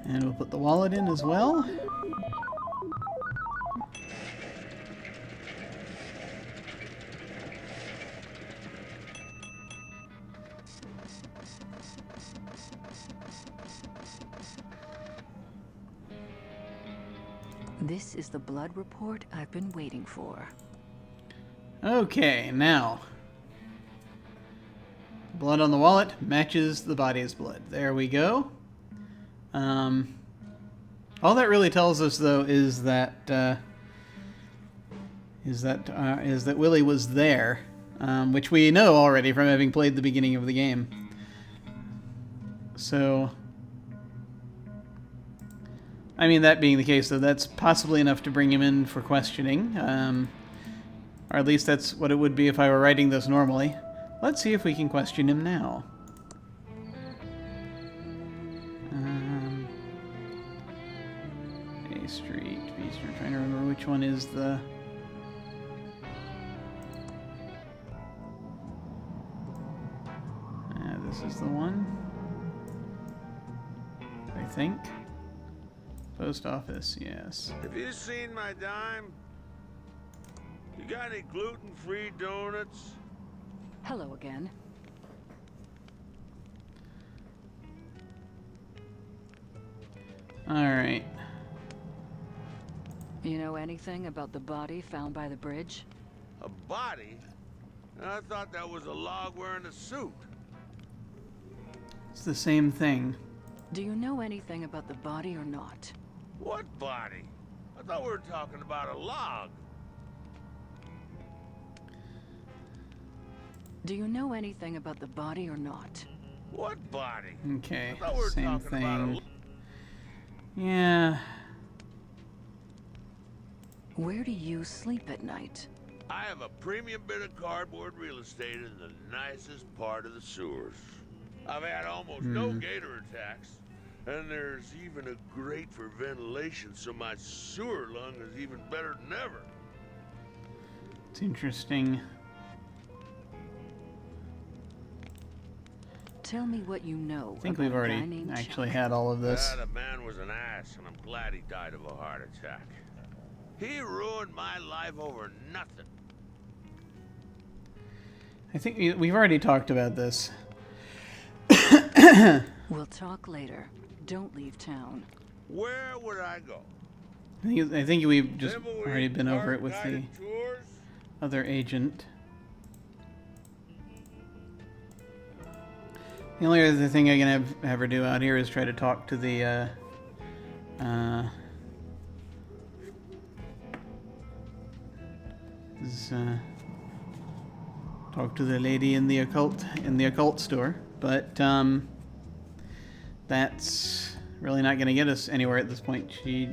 And we'll put the wallet in as well. This is the blood report I've been waiting for. Okay, now. Blood on the wallet matches the body's blood. There we go. All that really tells us, though, is that Willie was there, which we know already from having played the beginning of the game. So, I mean, that being the case, though, that's possibly enough to bring him in for questioning. Or at least that's what it would be if I were writing this normally. Let's see if we can question him now. A Street, B Street. I'm trying to remember which one is the... this is the one. I think. Post office, yes. Have you seen my dime? You got any gluten-free donuts? Hello again. Alright. You know anything about the body found by the bridge? A body? I thought that was a log wearing a suit. It's the same thing. Do you know anything about the body or not? What body? I thought we were talking about a log. Do you know anything about the body or not? What body? Okay, I thought we were same talking about thing. Yeah. Where do you sleep at night? I have a premium bit of cardboard real estate in the nicest part of the sewers. I've had almost no gator attacks, and there's even a grate for ventilation, so my sewer lung is even better than ever. It's interesting. Tell me what you know. I think we've already actually had all of this. The man was an ass, and I'm glad he died of a heart attack. He ruined my life over nothing. I think we've already talked about this. We'll talk later. Don't leave town. Where would I go? I think we've just Thimbleweed already been over it Park with the guided tours? other agent. The only other thing I can have her do out here is try to talk to the talk to the lady in the occult store, but that's really not going to get us anywhere at this point. She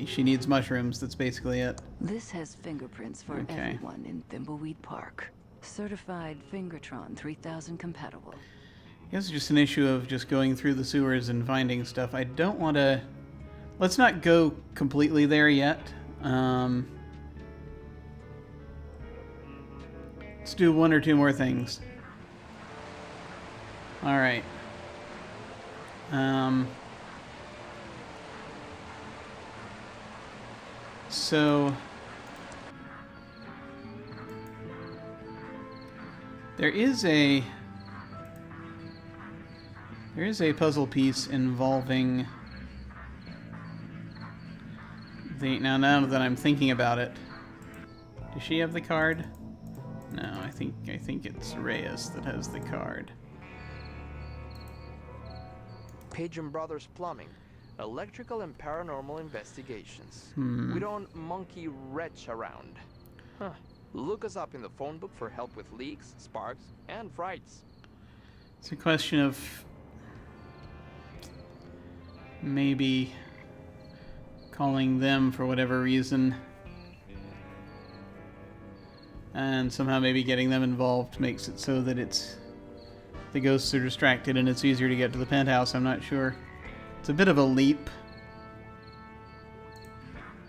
she needs mushrooms. That's basically it. This has fingerprints for everyone in Thimbleweed Park. Certified Fingertron 3000 compatible. I guess it's just an issue of just going through the sewers and finding stuff. I don't want to let's not go completely there yet. Let's do one or two more things. All right. So there is a puzzle piece involving the now that I'm thinking about it. Does she have the card? No, I think it's Reyes that has the card. Pigeon Brothers Plumbing, electrical and paranormal investigations. Hmm. We don't monkey wrench around. Huh. Look us up in the phone book for help with leaks, sparks, and frights. It's a question of maybe calling them for whatever reason, and somehow maybe getting them involved makes it so that the ghosts are distracted and it's easier to get to the penthouse. I'm not sure. It's a bit of a leap.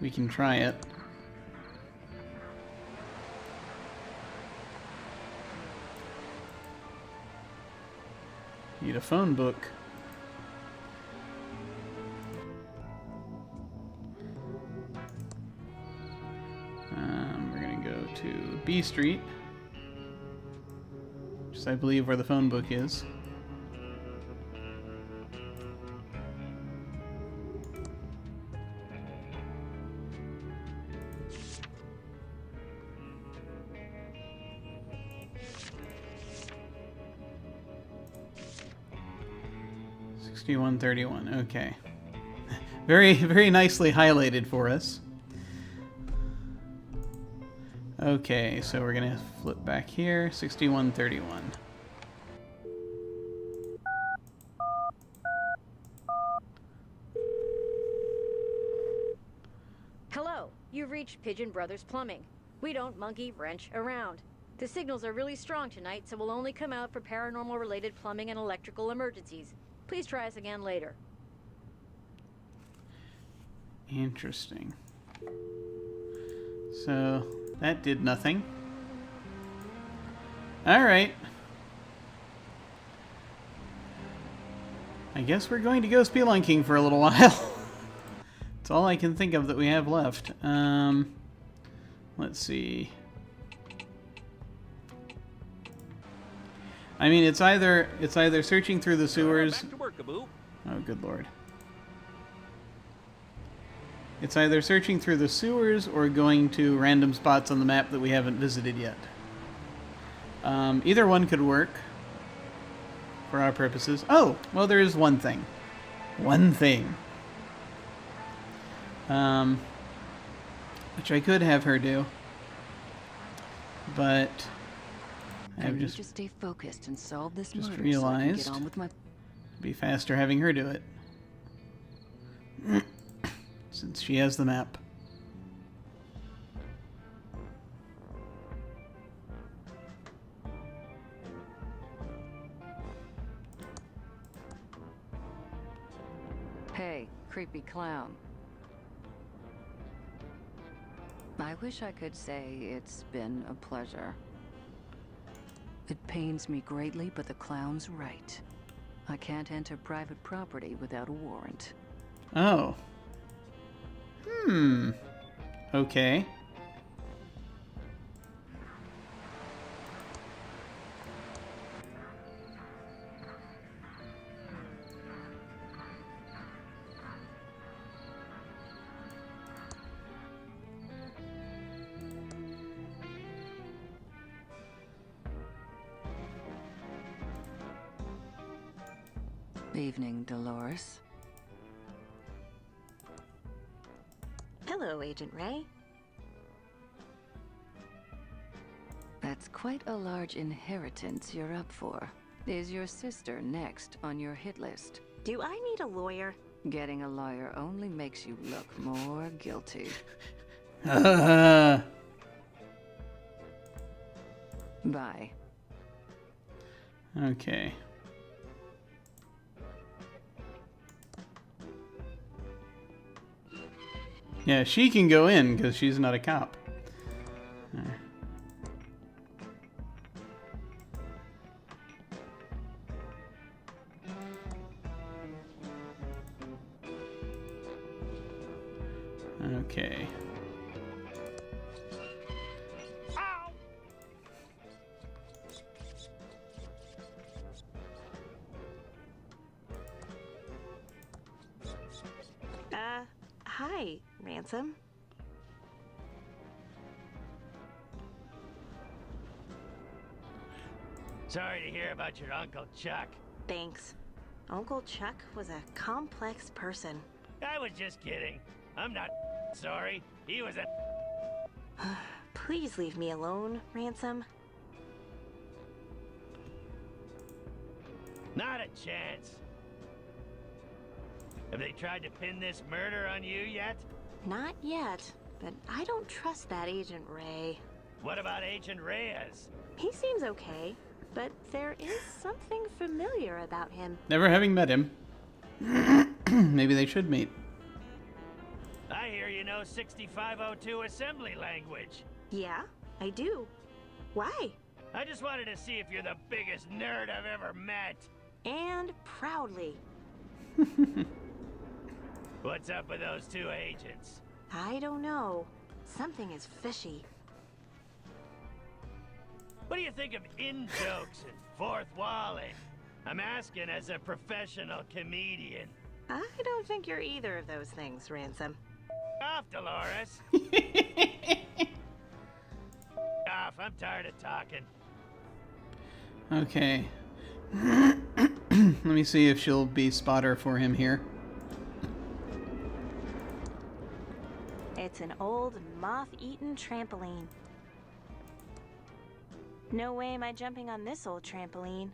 We can try it. Need a phone book. We're gonna go to B Street, which is, I believe, where the phone book is. $61.31. Okay. Very, very nicely highlighted for us. Okay, so we're gonna flip back here. $61.31. Hello, you've reached Pigeon Brothers Plumbing. We don't monkey wrench around. The signals are really strong tonight, so we'll only come out for paranormal related plumbing and electrical emergencies. Please try us again later. Interesting. So that did nothing. Alright. I guess we're going to go spelunking for a little while. That's all I can think of that we have left. Let's see. I mean, it's either searching through the sewers. Back to work, Kaboo. Oh, good lord. It's either searching through the sewers or going to random spots on the map that we haven't visited yet. Either one could work for our purposes. Oh, well, there is one thing. One thing. Which I could have her do. But I need to stay focused and solve this just murder realized so I can get on with my... it'd be faster having her do it. Since she has the map. Hey, creepy clown. I wish I could say it's been a pleasure. It pains me greatly, but the clown's right. I can't enter private property without a warrant. Oh. Okay. Evening, Dolores. Hello, Agent Ray. That's quite a large inheritance you're up for. Is your sister next on your hit list? Do I need a lawyer? Getting a lawyer only makes you look more guilty. Bye. Okay. Yeah, she can go in because she's not a cop. Okay. Hi, Ransom. Sorry to hear about your Uncle Chuck. Thanks. Uncle Chuck was a complex person. I was just kidding. I'm not sorry. He was a... Please leave me alone, Ransom. Not a chance. Have they tried to pin this murder on you yet? Not yet, but I don't trust that Agent Ray. What about Agent Reyes? He seems okay, but there is something familiar about him. Never having met him. Maybe they should meet. I hear you know 6502 assembly language. Yeah, I do. Why? I just wanted to see if you're the biggest nerd I've ever met. And proudly. What's up with those two agents? I don't know. Something is fishy. What do you think of in-jokes and fourth walling? I'm asking as a professional comedian. I don't think you're either of those things, Ransom. Off, Dolores. Off, I'm tired of talking. Okay. Let me see if she'll be spotter for him here. It's an old, moth-eaten trampoline. No way am I jumping on this old trampoline.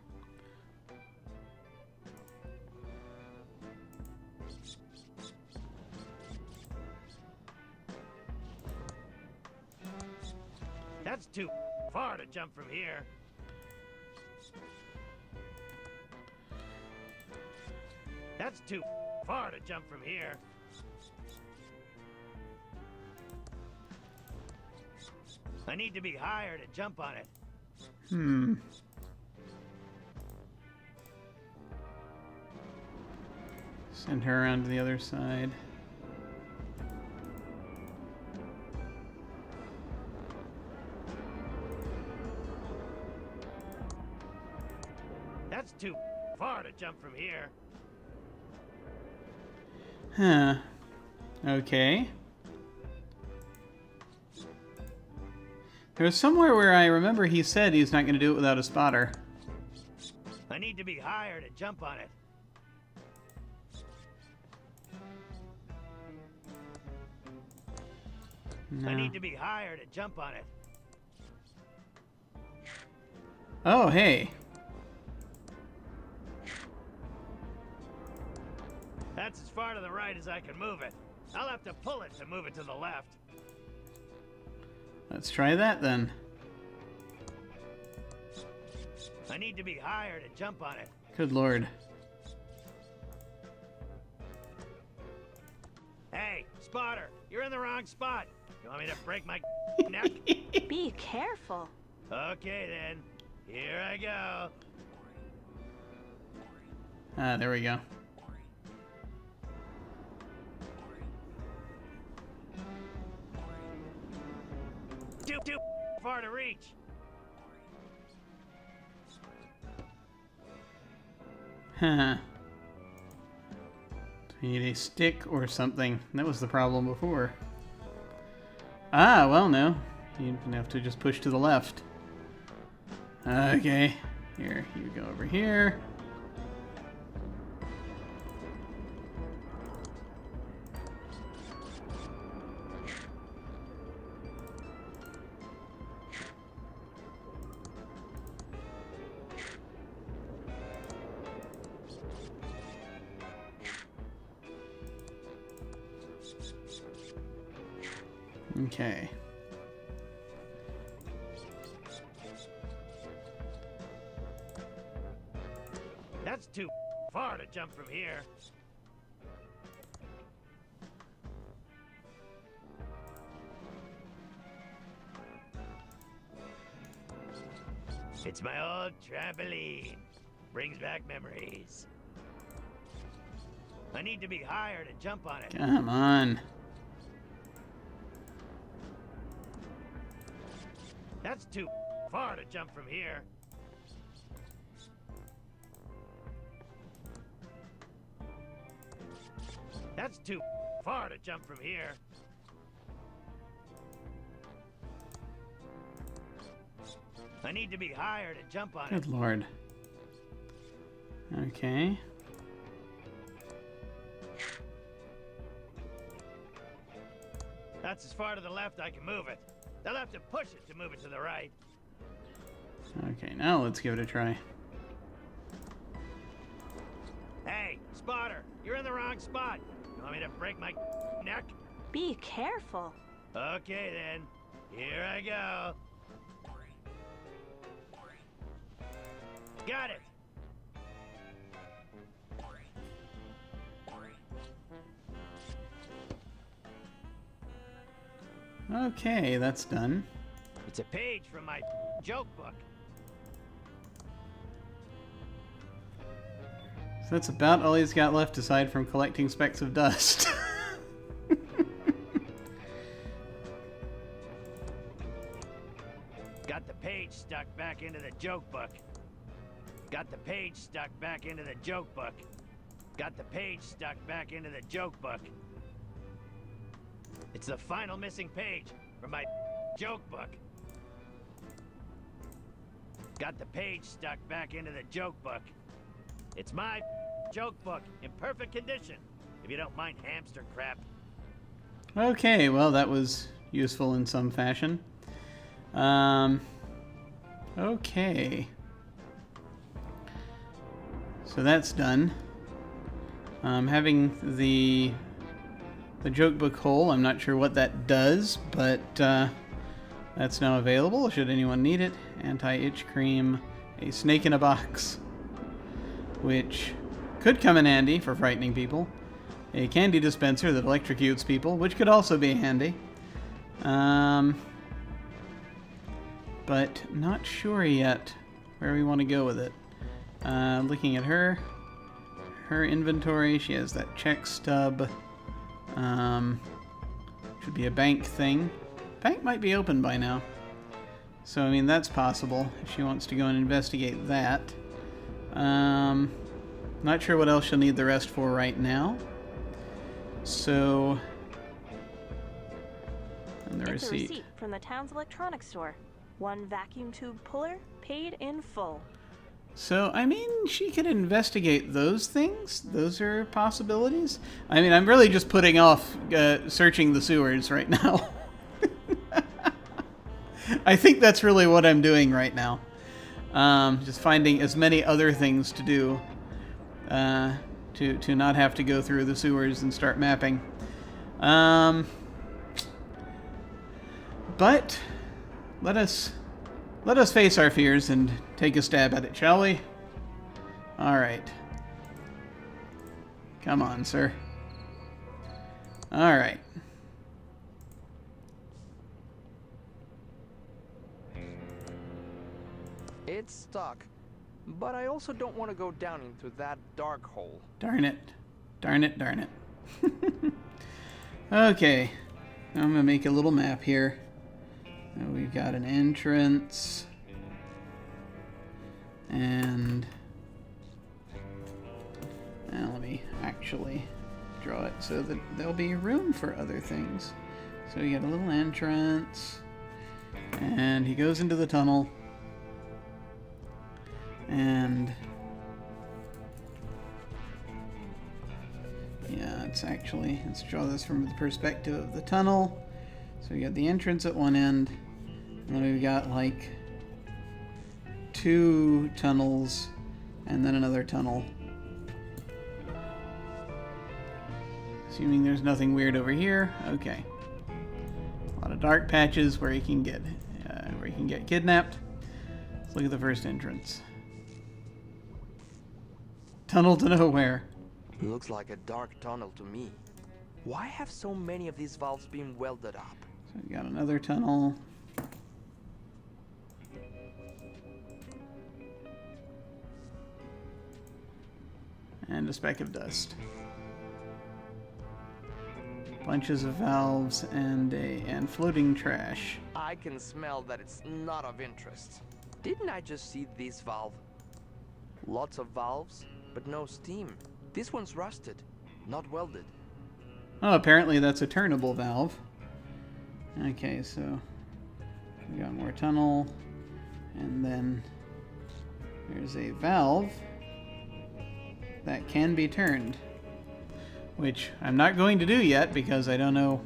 That's too far to jump from here. That's too far to jump from here. I need to be higher to jump on it. Send her around to the other side. That's too far to jump from here. Huh. Okay. There was somewhere where I remember he said he's not going to do it without a spotter. I need to be higher to jump on it. No. I need to be higher to jump on it. Oh, hey. That's as far to the right as I can move it. I'll have to pull it to move it to the left. Let's try that then. I need to be higher to jump on it. Good lord. Hey, spotter, you're in the wrong spot. You want me to break my neck? Be careful. Okay then. Here I go. Ah, there we go. Too far to reach. Huh. We need a stick or something. That was the problem before. Ah, well, no. You have to just push to the left. Okay. Here, you go over here. Okay. That's too far to jump from here. It's my old trampoline. Brings back memories. I need to be higher to jump on it. Come on. That's too far to jump from here. That's too far to jump from here. I need to be higher to jump on it. Good lord. Okay. That's as far to the left I can move it. They'll have to push it to move it to the right. Okay, now let's give it a try. Hey, spotter, you're in the wrong spot. You want me to break my neck? Be careful. Okay then, here I go. Got it. Okay, that's done. It's a page from my joke book. So that's about all he's got left aside from collecting specks of dust. Got the page stuck back into the joke book. Got the page stuck back into the joke book. Got the page stuck back into the joke book. It's the final missing page from my joke book. Got the page stuck back into the joke book. It's my joke book in perfect condition, if you don't mind hamster crap. Okay, well that was useful in some fashion. Okay. So that's done. Having the joke book hole, I'm not sure what that does, but that's now available should anyone need it. Anti-itch cream, a snake in a box, which could come in handy for frightening people. A candy dispenser that electrocutes people, which could also be handy. But not sure yet where we want to go with it. Looking at her inventory, she has that check stub. Should be a bank thing. Bank might be open by now. So, I mean, that's possible if she wants to go and investigate that. Not sure what else she'll need the rest for right now. So, and the It's receipt. a receipt from the town's electronics store. One vacuum tube puller, paid in full. So, I mean, she could investigate those things. Those are possibilities. I mean, I'm really just putting off searching the sewers right now. I think that's really what I'm doing right now. Just finding as many other things to do to not have to go through the sewers and start mapping. But let us face our fears and take a stab at it, shall we? All right. Come on, sir. All right. It's stuck, but I also don't want to go down into that dark hole. Darn it. Darn it, darn it. Okay. I'm going to make a little map here. Now we've got an entrance. And now let me actually draw it so that there'll be room for other things. So you got a little entrance. And he goes into the tunnel. And yeah, let's draw this from the perspective of the tunnel. So we got the entrance at one end, and then we've got like 2 tunnels, and then another tunnel. Assuming there's nothing weird over here. Okay. A lot of dark patches where you can get kidnapped. Let's look at the first entrance. Tunnel to nowhere. Looks like a dark tunnel to me. Why have so many of these valves been welded up? So we got another tunnel. And a speck of dust. Bunches of valves and floating trash. I can smell that it's not of interest. Didn't I just see this valve? Lots of valves, but no steam. This one's rusted, not welded. Oh, apparently that's a turnable valve. Okay, so we got more tunnel, and then there's a valve that can be turned, which I'm not going to do yet because I don't know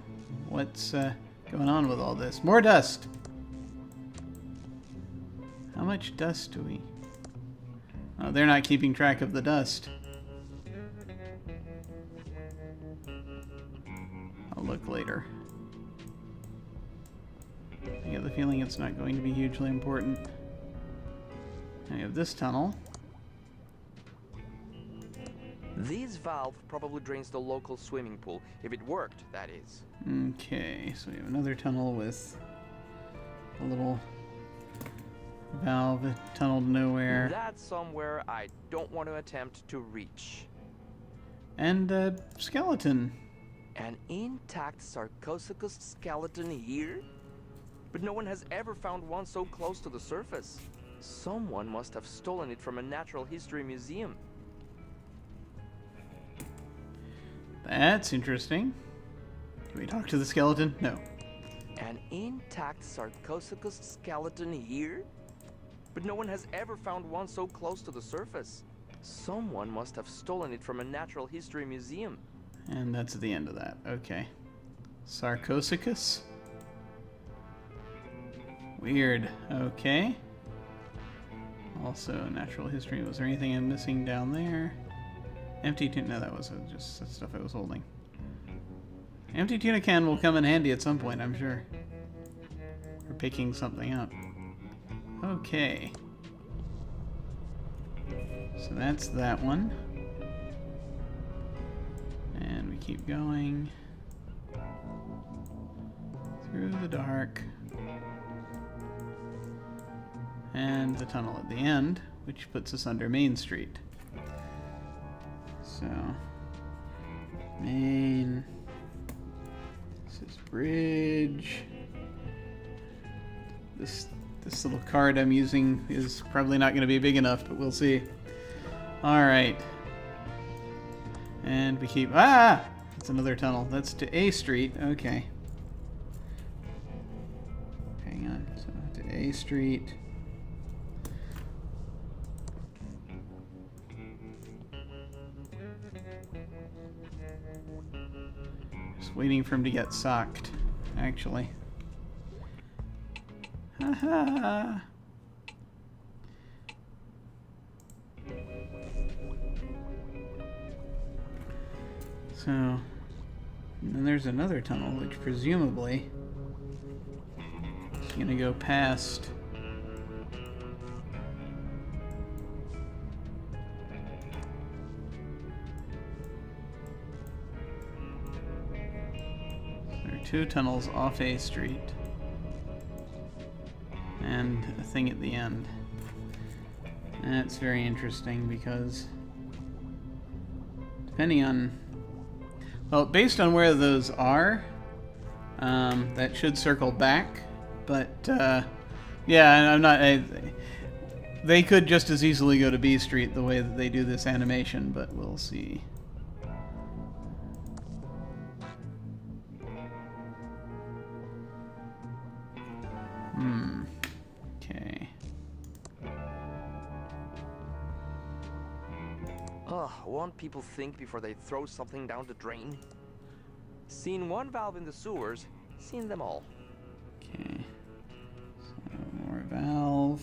what's going on with all this. More dust. How much dust do we... Oh, they're not keeping track of the dust. I'll look later. I get the feeling it's not going to be hugely important. I have this tunnel. This valve probably drains the local swimming pool, if it worked, that is. Okay, so we have another tunnel with a little valve tunnel to nowhere. That's somewhere I don't want to attempt to reach. And a skeleton. An intact Sarcosuchus skeleton here? But no one has ever found one so close to the surface. Someone must have stolen it from a natural history museum. That's interesting. Can we talk to the skeleton? No. An intact Sarcosuchus skeleton here? But no one has ever found one so close to the surface. Someone must have stolen it from a natural history museum. And that's the end of that. Okay. Sarcosuchus? Weird. Okay. Also, natural history. Was there anything I'm missing down there? Empty tuna. No, that was just stuff I was holding. Empty tuna can will come in handy at some point, I'm sure. For picking something up. Okay. So that's that one. And we keep going. Through the dark. And the tunnel at the end, which puts us under Main Street. So, Main. This is bridge. This little card I'm using is probably not going to be big enough, but we'll see. Alright. And we keep... Ah! That's another tunnel. That's to A Street. Okay. Hang on. So, to A Street. Just waiting for him to get socked, actually. Haha. So, and then there's another tunnel, which presumably is going to go past. There are two tunnels off A Street. And a thing at the end. That's very interesting because depending on... Well, based on where those are, that should circle back. But, yeah, I'm not... they could just as easily go to B Street the way that they do this animation, but we'll see. Okay. Ugh, won't people think before they throw something down the drain? Seen one valve in the sewers, seen them all. Okay. So, more valve.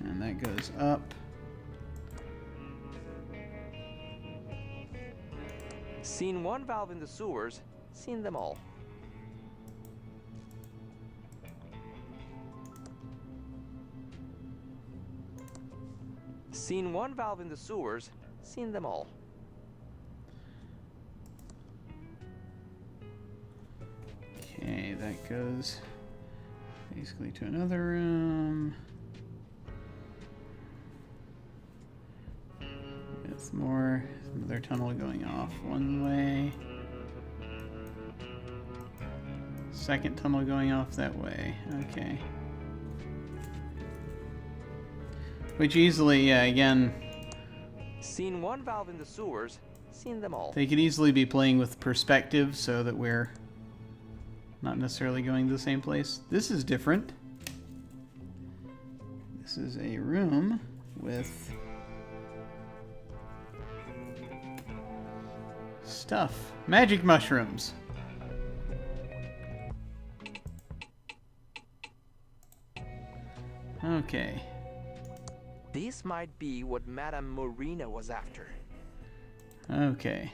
And that goes up. Seen one valve in the sewers, seen them all. Seen one valve in the sewers, seen them all. Okay, that goes basically to another room. It's more another tunnel going off one way. Second tunnel going off that way. Okay. Which easily, yeah, again, Seen one valve in the sewers, seen them all. they could easily be playing with perspective so that we're not necessarily going to the same place. This is different. This is a room with stuff. Magic mushrooms. Okay. This might be what Madame Marina was after. Okay.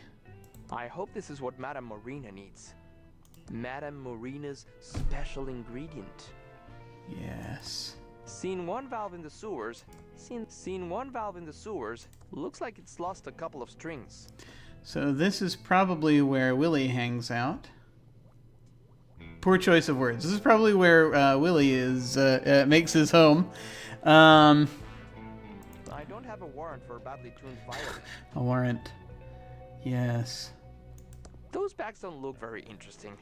I hope this is what Madame Marina needs. Madame Marina's special ingredient. Yes. Seen one valve in the sewers. Seen one valve in the sewers. Looks like it's lost a couple of strings. So this is probably where Willie hangs out. Poor choice of words. This is probably where Willie is makes his home. I don't have a warrant for a badly tuned violin. A warrant. Yes. Those bags don't look very interesting.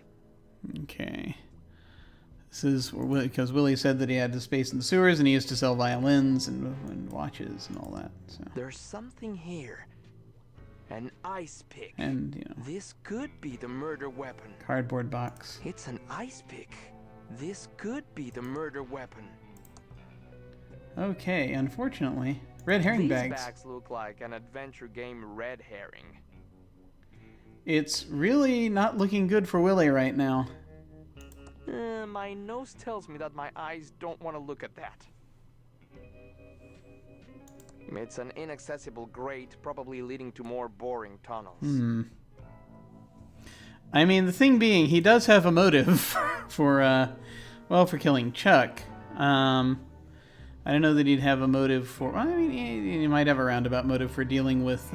Okay. This is because Willie said that he had the space in the sewers and he used to sell violins and watches and all that. So. There's something here. An ice pick. And, you know. This could be the murder weapon. Cardboard box. It's an ice pick. This could be the murder weapon. Okay, unfortunately. Red herring bags. These bags look like an adventure game red herring. It's really not looking good for Willie right now. My nose tells me that my eyes don't want to look at that. It's an inaccessible grate, probably leading to more boring tunnels. I mean, the thing being, he does have a motive for killing Chuck. I don't know that he'd have a motive for... Well, I mean, he might have a roundabout motive for dealing with...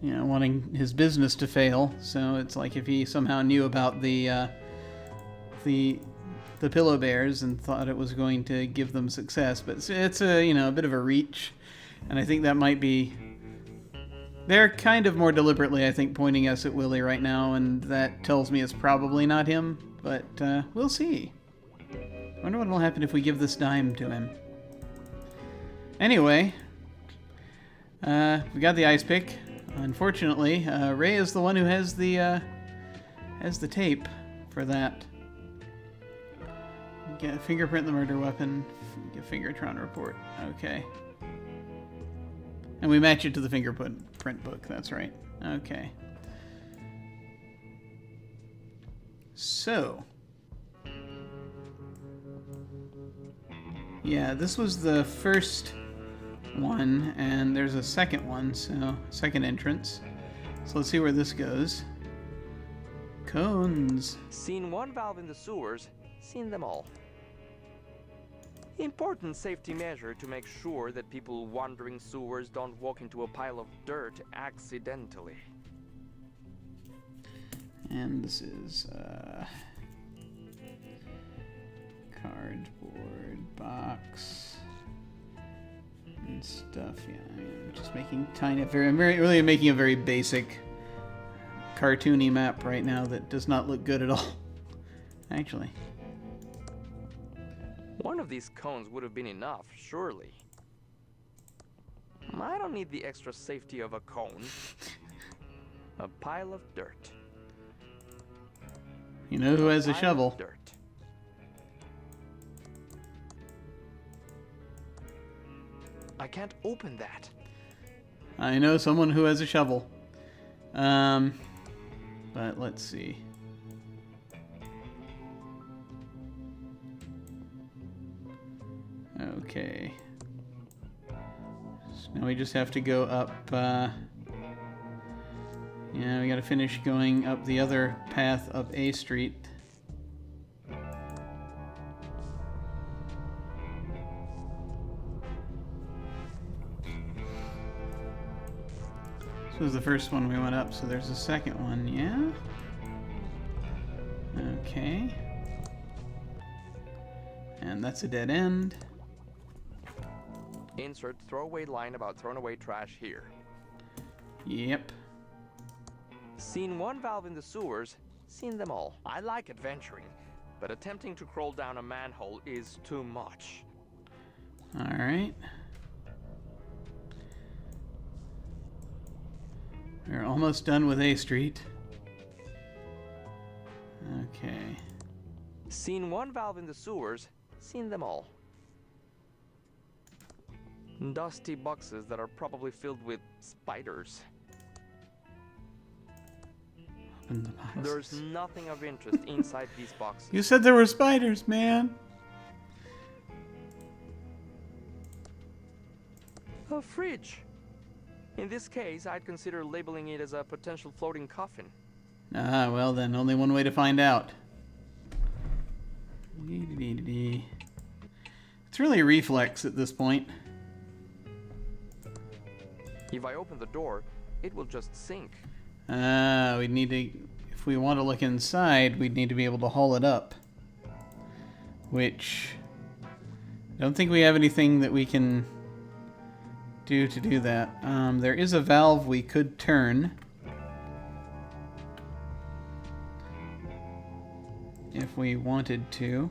you know, wanting his business to fail. So it's like if he somehow knew about the pillow bears and thought it was going to give them success. But it's a, you know, a bit of a reach. And I think that might be... They're kind of more deliberately, I think, pointing us at Willie right now, and that tells me it's probably not him, but we'll see. I wonder what will happen if we give this dime to him. Anyway, we got the ice pick. Unfortunately, Ray is the one who has the tape for that. Get a fingerprint the murder weapon. Get Fingertron report. Okay. And we match it to the fingerprint book, that's right. Okay. So. Yeah, this was the first one, and there's a second one, so second entrance. So let's see where this goes. Cones. Seen one valve in the sewers, seen them all. Important safety measure to make sure that people wandering sewers don't walk into a pile of dirt accidentally. And this is cardboard box and stuff. Yeah, I'm just making really making a very basic cartoony map right now that does not look good at all. Actually. One of these cones would have been enough, surely. I don't need the extra safety of a cone. A pile of dirt. You know who has a shovel? Dirt. I can't open that. I know someone who has a shovel. But let's see. Okay. So now we just have to go up, yeah, we gotta finish going up the other path up A Street. This was the first one we went up, so there's a second one, yeah? Okay. And that's a dead end. Insert throwaway line about thrown away trash here. Yep. Seen one valve in the sewers, seen them all. I like adventuring, but attempting to crawl down a manhole is too much. Alright. We're almost done with A Street. Okay. Seen one valve in the sewers, seen them all. Dusty boxes that are probably filled with spiders. Open the boxes. There's nothing of interest inside these boxes. You said there were spiders, man. A fridge. In this case, I'd consider labeling it as a potential floating coffin. Ah, well then, only one way to find out. It's really a reflex at this point. If I open the door, it will just sink. We'd need to, if we want to look inside, we'd need to be able to haul it up. Which, I don't think we have anything that we can do to do that. There is a valve we could turn. If we wanted to.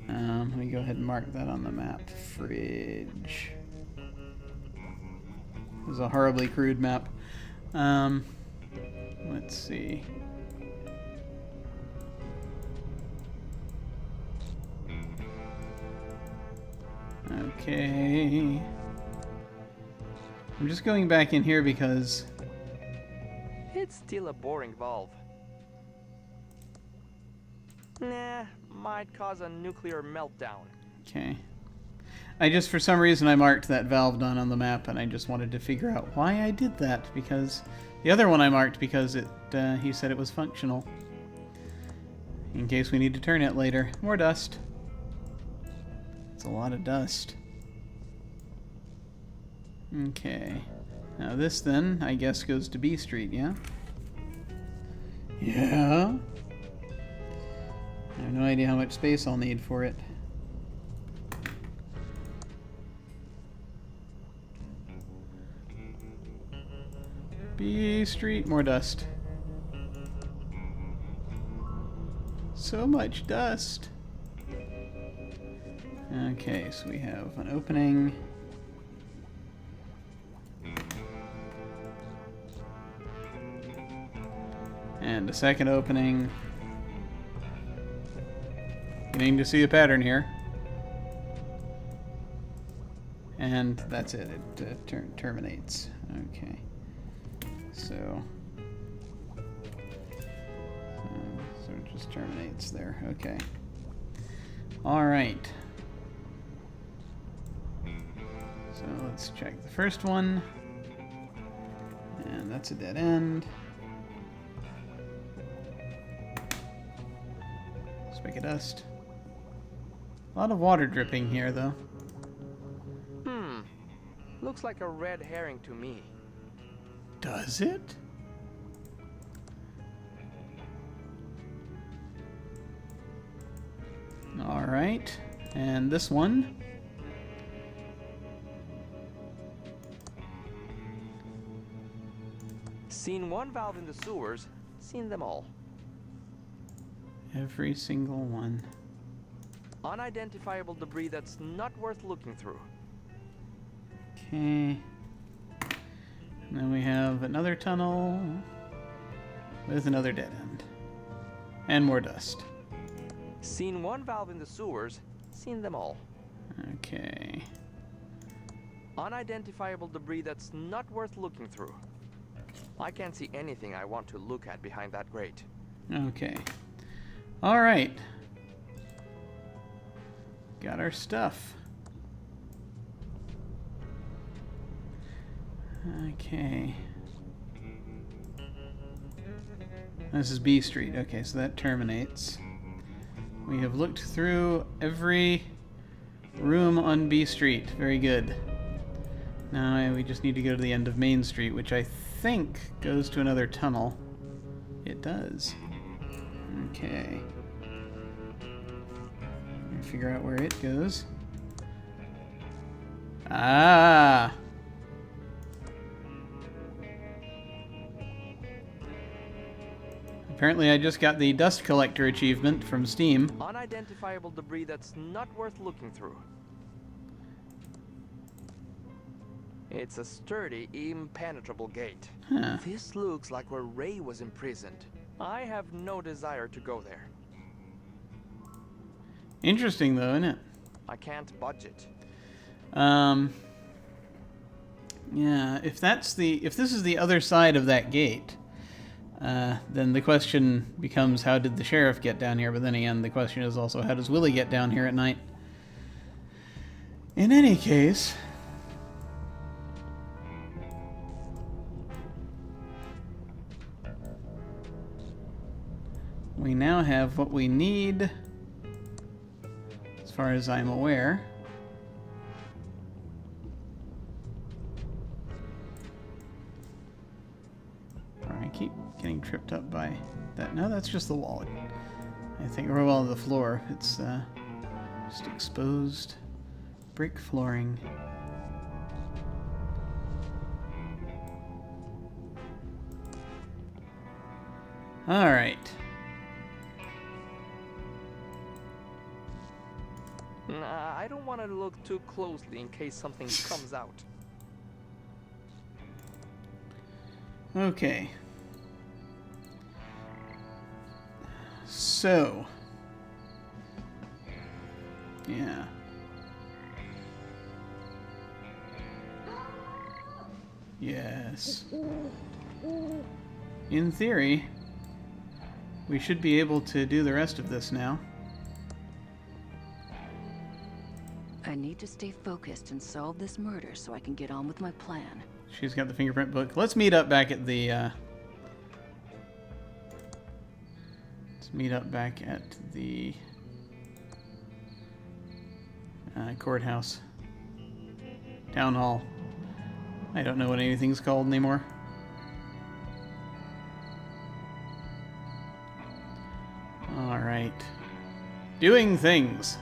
Let me go ahead and mark that on the map. Fridge. This is a horribly crude map. Let's see. Okay. I'm just going back in here because It's still a boring valve. Nah, might cause a nuclear meltdown. okay. I just, for some reason, I marked that valve down on the map, and I just wanted to figure out why I did that, because the other one I marked because it, he said it was functional. In case we need to turn it later. More dust. It's a lot of dust. Okay. Now this then, I guess, goes to B Street, yeah? Yeah? I have no idea how much space I'll need for it. B Street, more dust. So much dust. Okay, so we have an opening. And a second opening. Beginning to see a pattern here. And that's it. It terminates. Okay. So it just terminates there. Okay. All right. So let's check the first one. And that's a dead end. Speck of dust. A lot of water dripping here, though. Looks like a red herring to me. Does it? All right. And this one. Seen one valve in the sewers, seen them all. Every single one. Unidentifiable debris that's not worth looking through. Okay. And then we have another tunnel with another dead end. And more dust. Seen one valve in the sewers, seen them all. Okay. Unidentifiable debris that's not worth looking through. I can't see anything I want to look at behind that grate. Okay. All right. Got our stuff. Okay. This is B Street. Okay, so that terminates. We have looked through every room on B Street. Very good. Now we just need to go to the end of Main Street, which I think goes to another tunnel. It does. Okay. Let me figure out where it goes. Ah. Apparently I just got the dust collector achievement from Steam. Unidentifiable debris that's not worth looking through. It's a sturdy, impenetrable gate. Huh. This looks like where Ray was imprisoned. I have no desire to go there. Interesting though, isn't it? I can't budget. Yeah, if this is the other side of that gate, then the question becomes, how did the sheriff get down here? But then again, the question is also, how does Willie get down here at night? In any case, we now have what we need, as far as I'm aware. I keep getting tripped up by that. No, that's just the wallet. I think, or well, the floor. It's just exposed brick flooring. All right. Nah, I don't want to look too closely in case something comes out. Okay. So. Yeah. Yes. In theory, we should be able to do the rest of this now. I need to stay focused and solve this murder so I can get on with my plan. She's got the fingerprint book. Let's meet up back at the, courthouse. Town hall. I don't know what anything's called anymore. Alright. Doing things.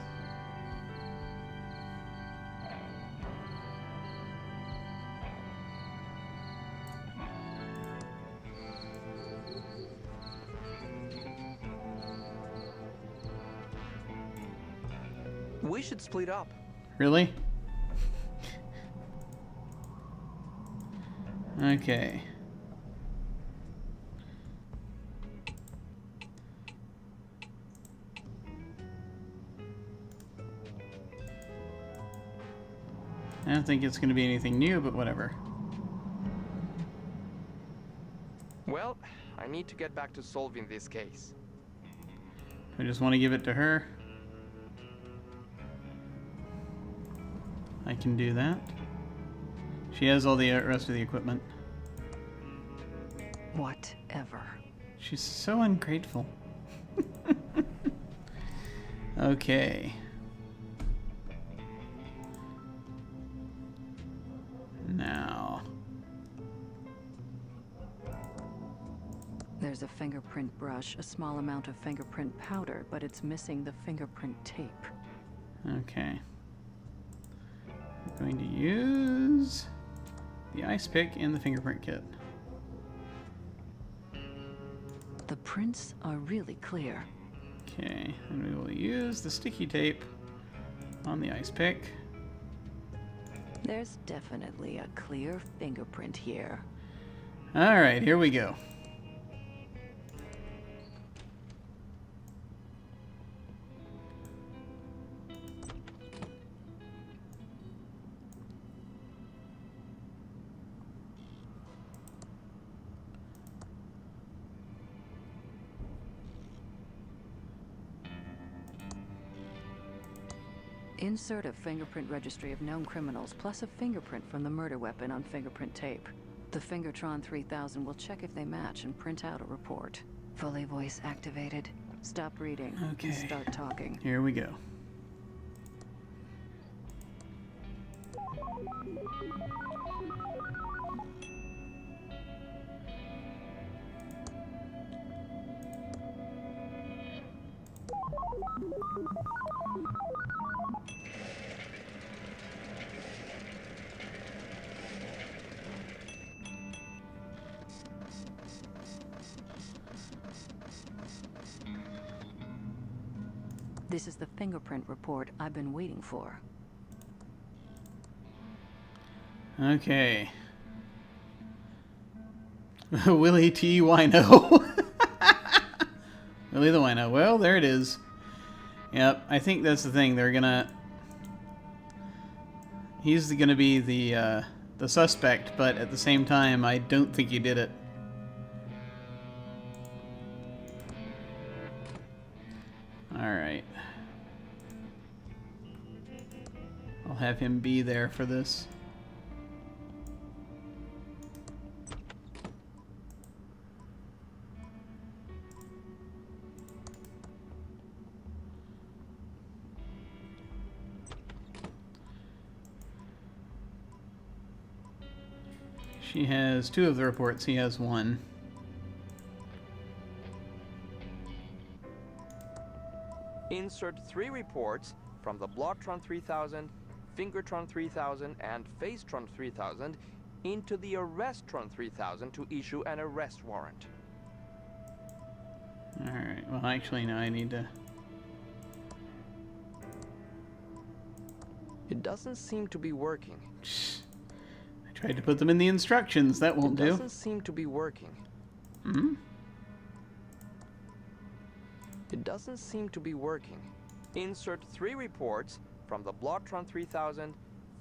We should split up. Really? Okay. I don't think it's going to be anything new, but whatever. Well, I need to get back to solving this case. I just want to give it to her. I can do that. She has all the rest of the equipment. Whatever. She's so ungrateful. Okay. Now. There's a fingerprint brush, a small amount of fingerprint powder, but it's missing the fingerprint tape. Okay. I'm going to use the ice pick and the fingerprint kit. The prints are really clear. Okay, and we will use the sticky tape on the ice pick. There's definitely a clear fingerprint here. Alright, here we go. Insert a fingerprint registry of known criminals, plus a fingerprint from the murder weapon on fingerprint tape. The Fingertron 3000 will check if they match and print out a report. Fully voice activated. Stop reading and start talking. Here we go. This is the fingerprint report I've been waiting for. Okay. Willie T. Wino. Willie the Wino. Well, there it is. Yep, I think that's the thing. They're gonna... He's gonna be the suspect, but at the same time, I don't think he did it. Alright. I'll have him be there for this. She has 2 of the reports, he has 1. Insert 3 reports from the Blotron 3000, Fingertron 3000, and Facetron 3000 into the Arrestron 3000 to issue an arrest warrant. Alright, well actually no, I need to... It doesn't seem to be working. I tried to put them in the instructions, that won't do. It doesn't seem to be working. Hmm? It doesn't seem to be working. Insert 3 reports from the Blotron 3000,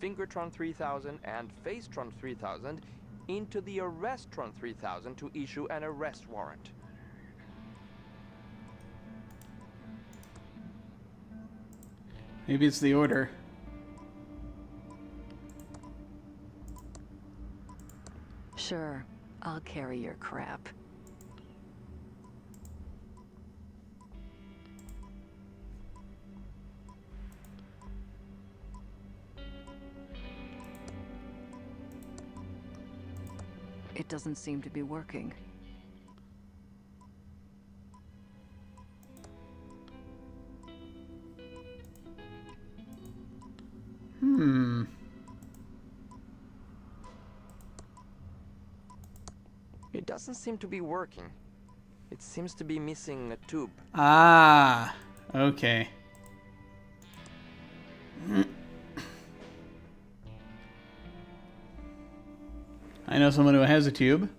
Fingertron 3000, and Facetron 3000 into the Arrestron 3000 to issue an arrest warrant. Maybe it's the order. Sure, I'll carry your crap. It doesn't seem to be working. Hmm. It doesn't seem to be working. It seems to be missing a tube. Ah, okay. I know someone who has a tube.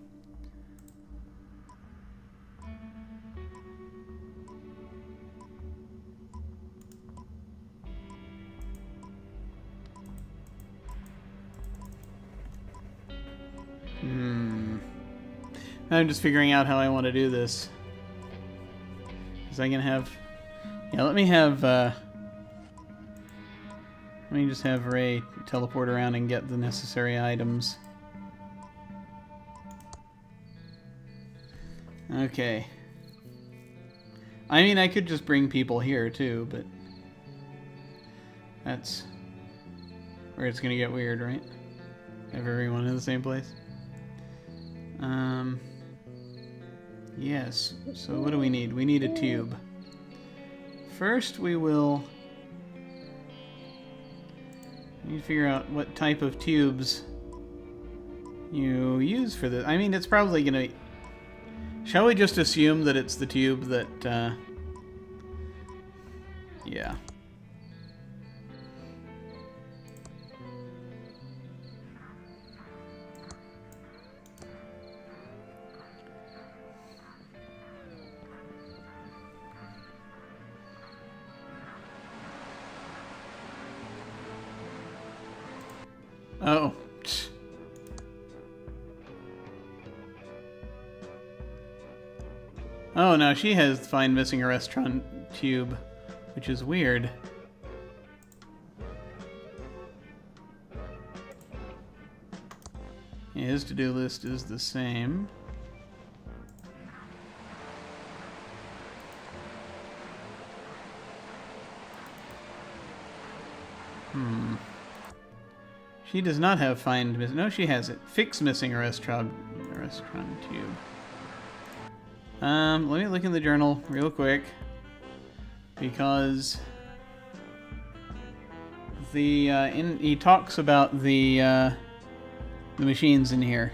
I'm just figuring out how I want to do this. Is I gonna have... Yeah, let me just have Ray teleport around and get the necessary items. Okay. I mean, I could just bring people here too, but that's where it's gonna get weird, right? Have everyone in the same place. Yes. So what do we need? We need a tube. First, we will need to figure out what type of tubes you use for this. I mean, it's probably gonna... Shall we just assume that it's the tube that, yeah. Oh. Oh, now she has find missing a restaurant tube, which is weird. Yeah, his to-do list is the same. She does not have find missing. No, she has it. Fix missing a restaurant tube. Let me look in the journal real quick, because he talks about the machines in here.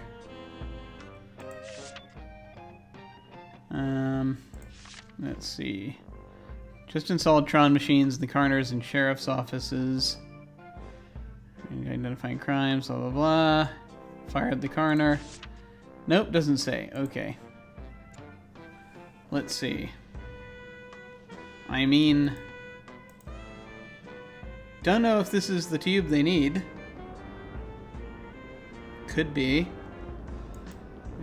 Let's see. Just installed Tron machines in the coroners and sheriff's offices. Identifying crimes, blah, blah, blah. Fired the coroner. Nope, doesn't say. Okay. Let's see. I mean... Don't know if this is the tube they need. Could be.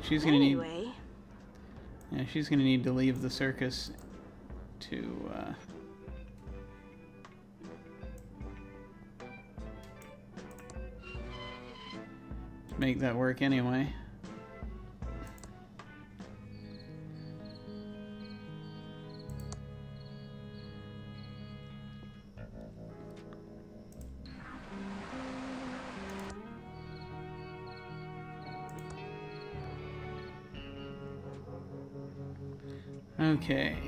She's gonna need... Yeah, she's gonna need to leave the circus to, make that work anyway. Okay.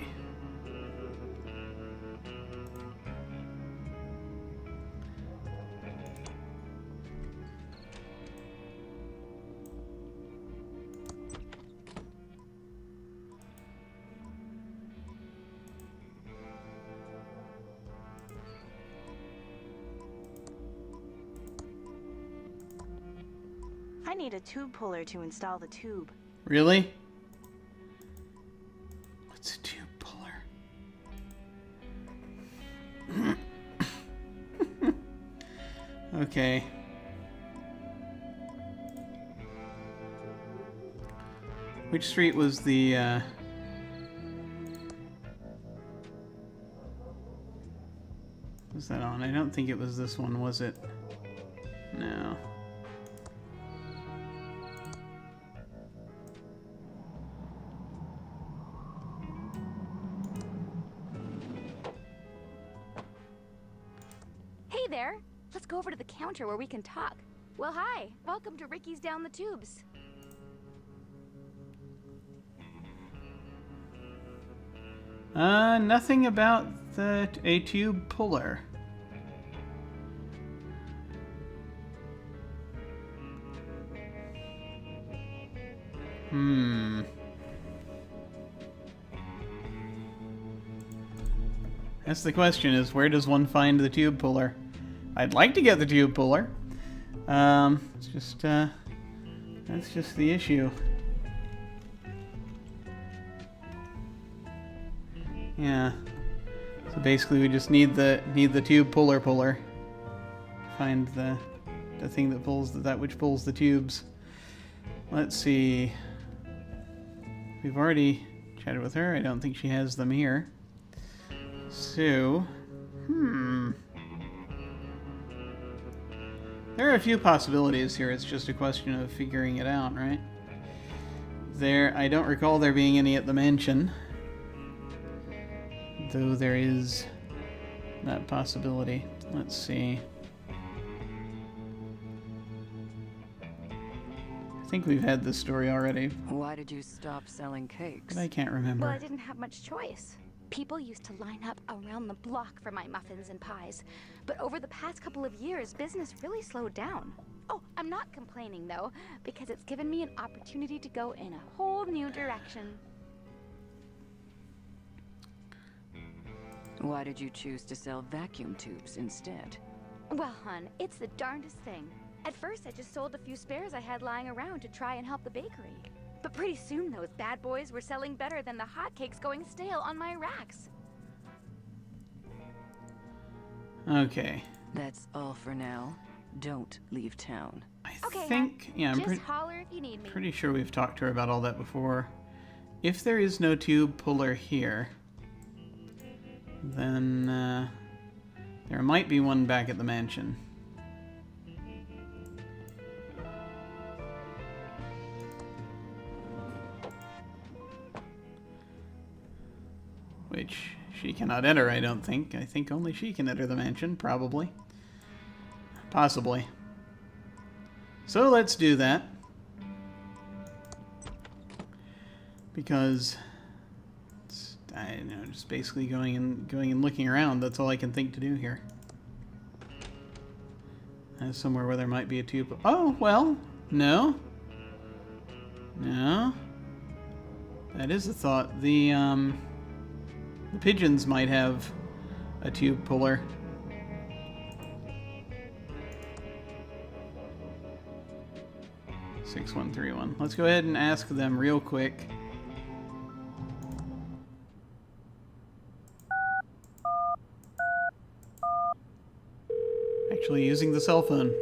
I need a tube puller to install the tube. Really? What's a tube puller? Okay. Which street was the, was that on? I don't think it was this one, was it? No. Hey there! Let's go over to the counter where we can talk. Well, hi. Welcome to Ricky's Down the Tubes. Nothing about a tube puller. That's the question, is where does one find the tube puller? I'd like to get the tube puller. It's just, that's just the issue. Yeah. So basically we just need the tube puller to find the thing that pulls that which pulls the tubes. Let's see. We've already chatted with her. I don't think she has them here. So, there are a few possibilities here. It's just a question of figuring it out, right? I don't recall there being any at the mansion. Though there is that possibility. Let's see. I think we've had this story already. Why did you stop selling cakes? But I can't remember. Well, I didn't have much choice. People used to line up around the block for my muffins and pies. But over the past couple of years, business really slowed down. Oh, I'm not complaining, though, because it's given me an opportunity to go in a whole new direction. Why did you choose to sell vacuum tubes instead? Well, hon, it's the darndest thing. At first, I just sold a few spares I had lying around to try and help the bakery. But pretty soon, those bad boys were selling better than the hotcakes going stale on my racks. Okay. That's all for now. Don't leave town. I think, yeah, I'm just holler if you need me. pretty sure we've talked to her about all that before. If there is no tube puller here, then there might be one back at the mansion. Which she cannot enter, I don't think. I think only she can enter the mansion, probably. Possibly. So let's do that. Because I don't know, just basically going and looking around. That's all I can think to do here. Somewhere where there might be a tube. Oh, well, no. No. That is a thought. The The pigeons might have a tube puller. $6131. Let's go ahead and ask them real quick. Actually using the cell phone.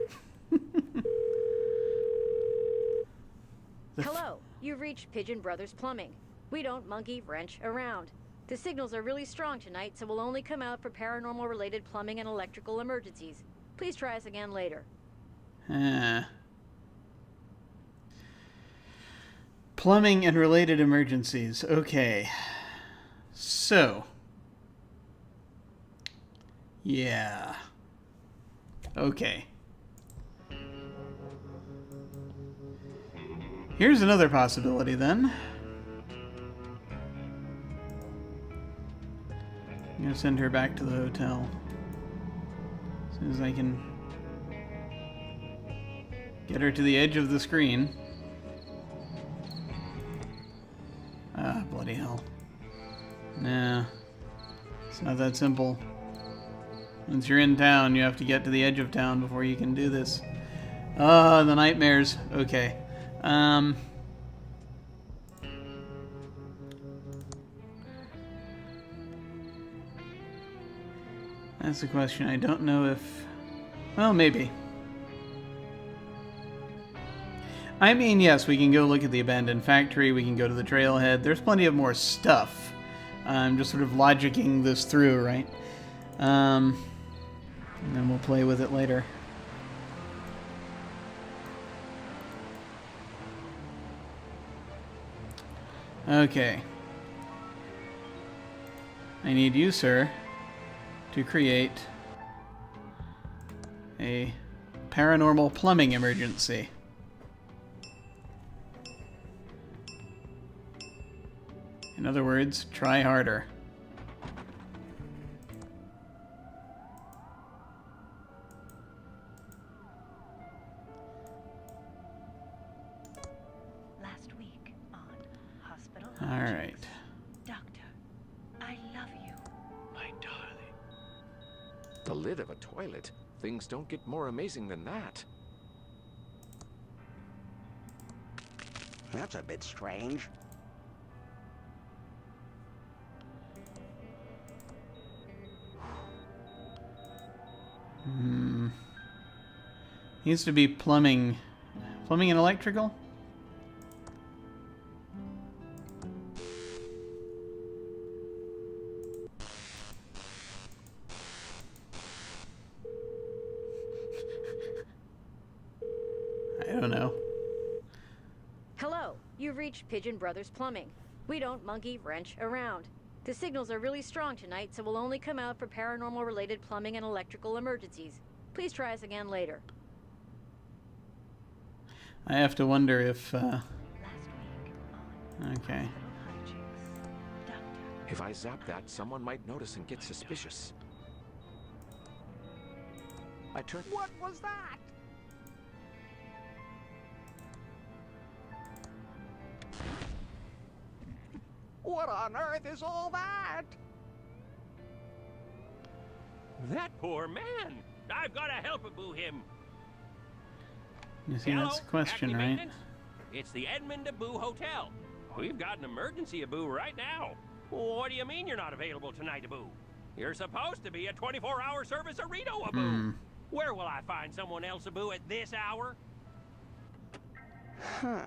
Hello, you've reached Pigeon Brothers Plumbing. We don't monkey wrench around. The signals are really strong tonight, so we'll only come out for paranormal related plumbing and electrical emergencies. Please try us again later. Plumbing and related emergencies. Okay. So. Yeah. Okay. Here's another possibility then. I'm gonna send her back to the hotel. As soon as I can get her to the edge of the screen. Ah, bloody hell. Nah. It's not that simple. Once you're in town, you have to get to the edge of town before you can do this. Ah, the nightmares. Okay. That's the question. I don't know if... Well, maybe. I mean, yes, we can go look at the abandoned factory. We can go to the trailhead. There's plenty of more stuff. I'm just sort of logicking this through, right? And then we'll play with it later. Okay. I need you, sir, to create a paranormal plumbing emergency. In other words, try harder. Last week on Hospital All right. Doctor, I love you. My darling. The lid of a toilet? Things don't get more amazing than that. That's a bit strange. Needs to be plumbing. Plumbing and electrical? I don't know. Hello, you've reached Pigeon Brothers Plumbing. We don't monkey wrench around. The signals are really strong tonight, so we'll only come out for paranormal related plumbing and electrical emergencies. Please try us again later. I have to wonder if, okay. If I zap that, someone might notice and get suspicious. I turned... What was that? What on earth is all that? That poor man! I've got to help boo him. You see, Hello, that's the question, Acme right? Maintenance? It's the Edmund Boo Hotel. We've got an emergency Boo right now. What do you mean you're not available tonight, Boo? You're supposed to be a 24-hour service Arito Boo. Where will I find someone else Boo at this hour? Huh.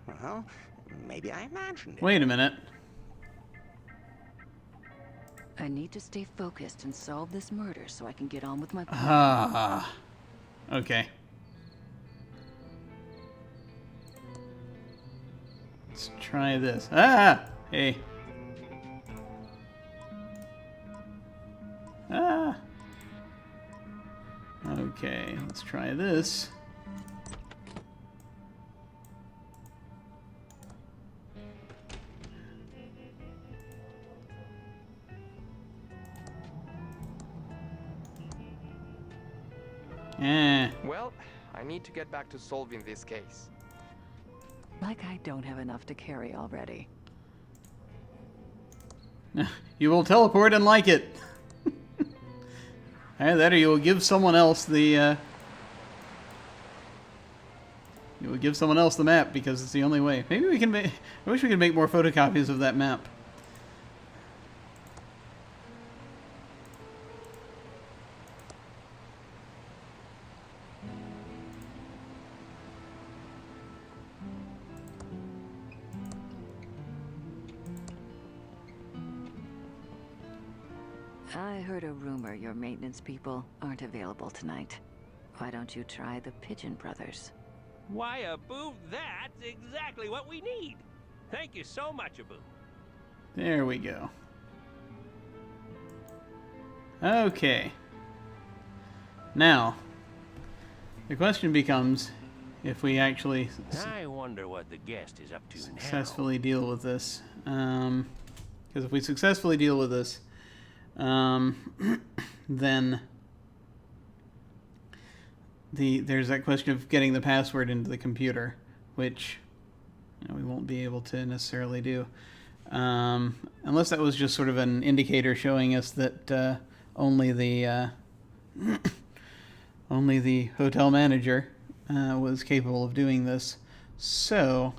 Well, maybe I imagined it. Wait a minute. I need to stay focused and solve this murder so I can get on with my plan. Ah. Okay. Let's try this. Ah! Hey. Ah! Okay, let's try this. Well, I need to get back to solving this case. Like I don't have enough to carry already. You will teleport and like it. Either that or you will give someone else the you will give someone else the map because it's the only way. Maybe we can make... I wish we could make more photocopies of that map. I heard a rumor your maintenance people aren't available tonight. Why don't you try the Pigeon Brothers? Why, Abu, that's exactly what we need. Thank you so much, Abu. There we go. Okay. Now, the question becomes if we actually I wonder what the guest is up to successfully deal with this. Because if we successfully deal with this, then there's that question of getting the password into the computer, which we won't be able to necessarily do. Unless that was just sort of an indicator showing us that only the only the hotel manager was capable of doing this. So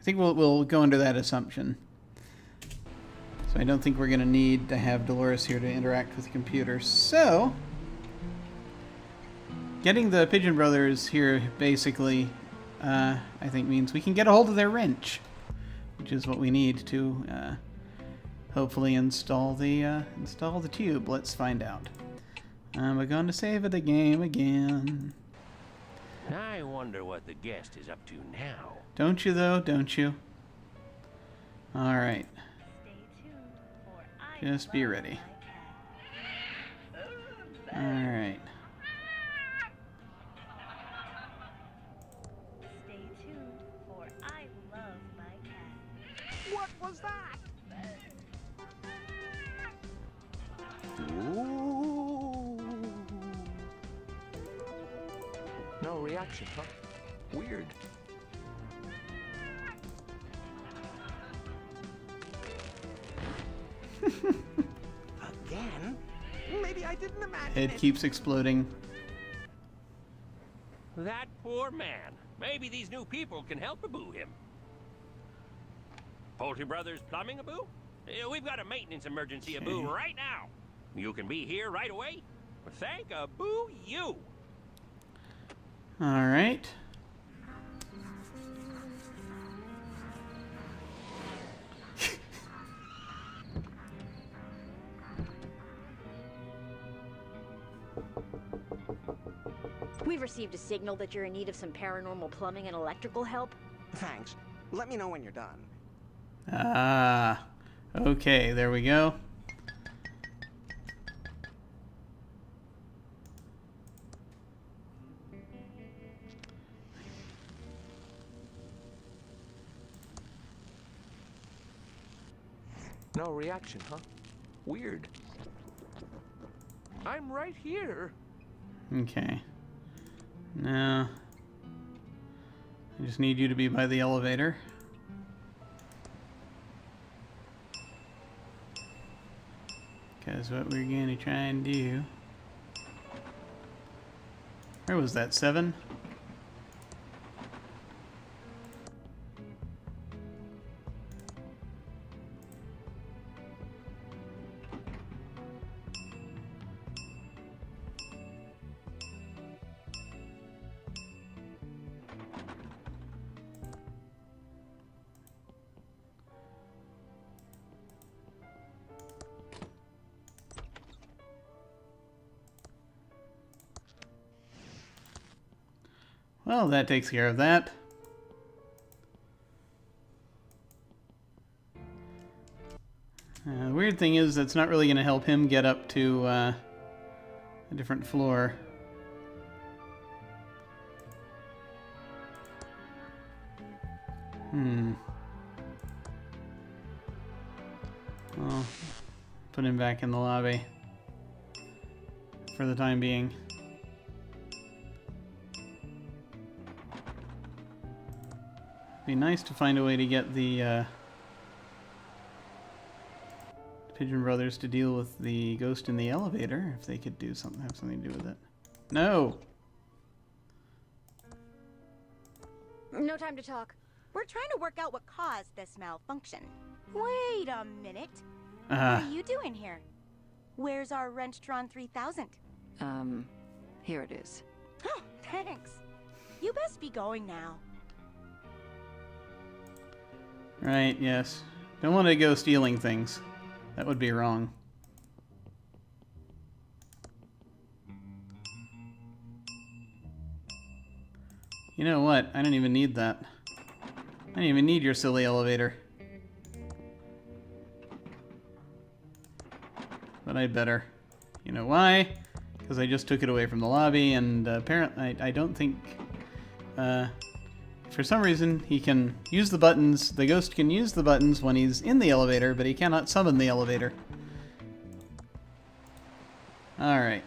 I think we'll go under that assumption. So I don't think we're going to need to have Dolores here to interact with the computer. So getting the Pigeon Brothers here basically, I think means we can get a hold of their wrench, which is what we need to hopefully install the tube. Let's find out. We're going to save the game again. I wonder what the guest is up to now. Don't you though? Don't you? All right. Just be ready. All right. Stay tuned for I Love My Cat. What was that? Ooh. No reaction, huh? Weird. Again? Maybe I didn't imagine It keeps exploding. That poor man. Maybe these new people can help Abu him. Poultry Brothers Plumbing, Abu? We've got a maintenance emergency, Abu, right now. You can be here right away? Thank Abu you. All right. We've received a signal that you're in need of some paranormal plumbing and electrical help. Thanks. Let me know when you're done. Ah. Okay, there we go. No reaction, huh? Weird. I'm right here. Okay. Now, I just need you to be by the elevator. Because what we're going to try and do... Where was that? 7? Well, that takes care of that. The weird thing is that's not really going to help him get up to a different floor. Well, put him back in the lobby for the time being. Be nice to find a way to get the Pigeon Brothers to deal with the ghost in the elevator, if they could do something, have something to do with it. No! No time to talk. We're trying to work out what caused this malfunction. Wait a minute. What Uh, are you doing here? Where's our Wrenchtron 3000? Here it is. Oh, thanks. You best be going now. right, yes. Don't want to go stealing things. That would be wrong. You know what? I don't even need that. I don't even need your silly elevator. But I'd better. You know why? Because I just took it away from the lobby, and apparently I don't think... for some reason, he can use the buttons. The ghost can use the buttons when he's in the elevator, but he cannot summon the elevator. Alright.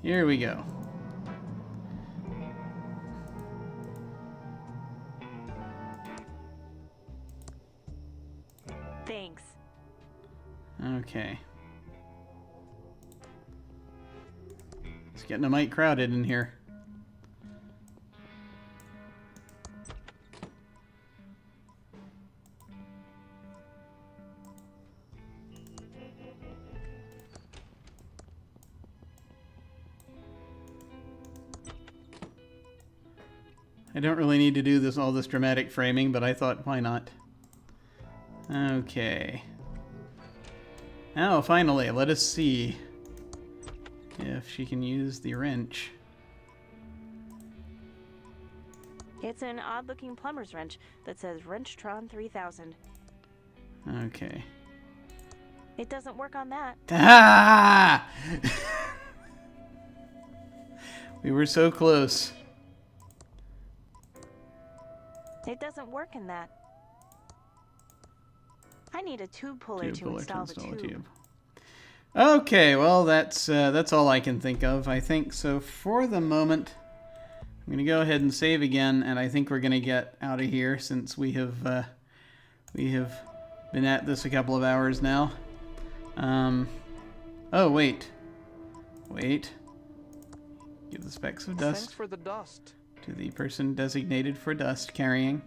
Here we go. Thanks. Okay. It's getting a mite crowded in here. I don't really need to do all this dramatic framing, but I thought, why not? Okay. Now, finally, let us see if she can use the wrench. It's an odd-looking plumber's wrench that says Wrenchtron 3000. Okay. It doesn't work on that. Ah! We were so close. It doesn't work in that. I need a tube puller to install the tube. Okay, well that's all I can think of. I think so for the moment. I'm gonna go ahead and save again, and I think we're gonna get out of here since we have been at this a couple of hours now. Oh wait. Give the specks of dust. Thanks for the dust. To the person designated for dust carrying.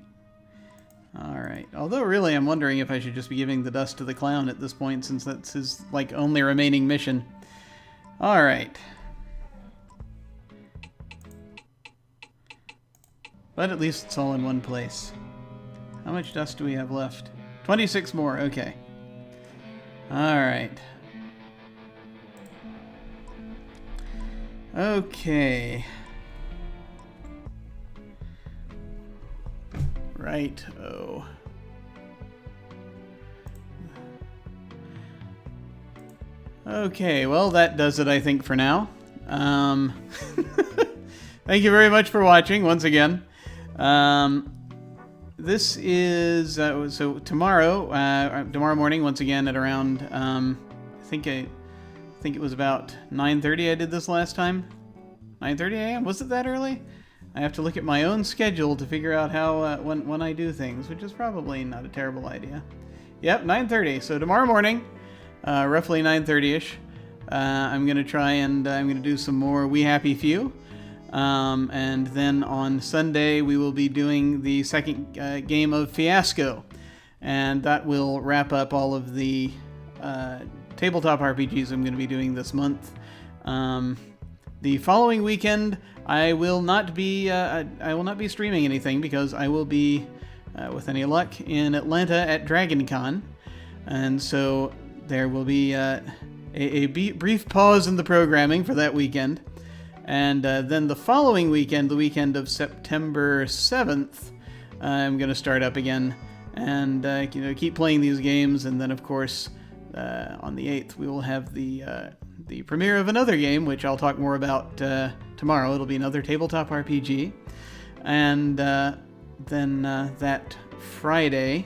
Alright. Although really I'm wondering if I should just be giving the dust to the clown at this point, since that's his like only remaining mission. Alright. But at least it's all in one place. How much dust do we have left? 26 more, okay. Alright. Okay. Right. Oh. Okay, well that does it I think for now. Thank you very much for watching once again. This is so tomorrow morning once again at around I think it was about 9:30 I did this last time. 9:30 a.m. Was it that early? I have to look at my own schedule to figure out how when I do things, which is probably not a terrible idea. Yep, 9:30. So tomorrow morning, roughly 9:30ish, I'm gonna try and I'm gonna do some more We Happy Few, and then on Sunday we will be doing the second game of Fiasco, and that will wrap up all of the tabletop RPGs I'm going to be doing this month. The following weekend, I will not be streaming anything because I will be, with any luck, in Atlanta at DragonCon, and so there will be a brief pause in the programming for that weekend, and then the following weekend, the weekend of September 7th, I'm going to start up again and keep playing these games, and then of course on the 8th we will have the premiere of another game, which I'll talk more about tomorrow. It'll be another tabletop RPG. And then that Friday,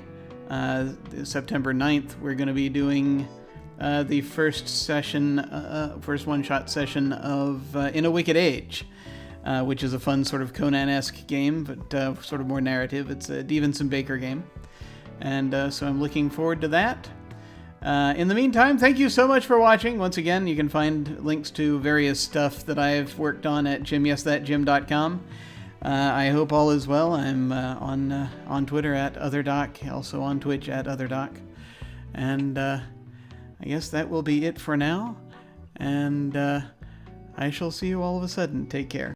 September 9th, we're going to be doing the first one-shot session of In a Wicked Age. which is a fun sort of Conan-esque game, but sort of more narrative. It's a Stevenson Baker game. And so I'm looking forward to that. In the meantime, thank you so much for watching. Once again, you can find links to various stuff that I've worked on at JimYesThatJim.com. I hope all is well. I'm on Twitter at OtherDoc, also on Twitch at OtherDoc. And I guess that will be it for now. And I shall see you all of a sudden. Take care.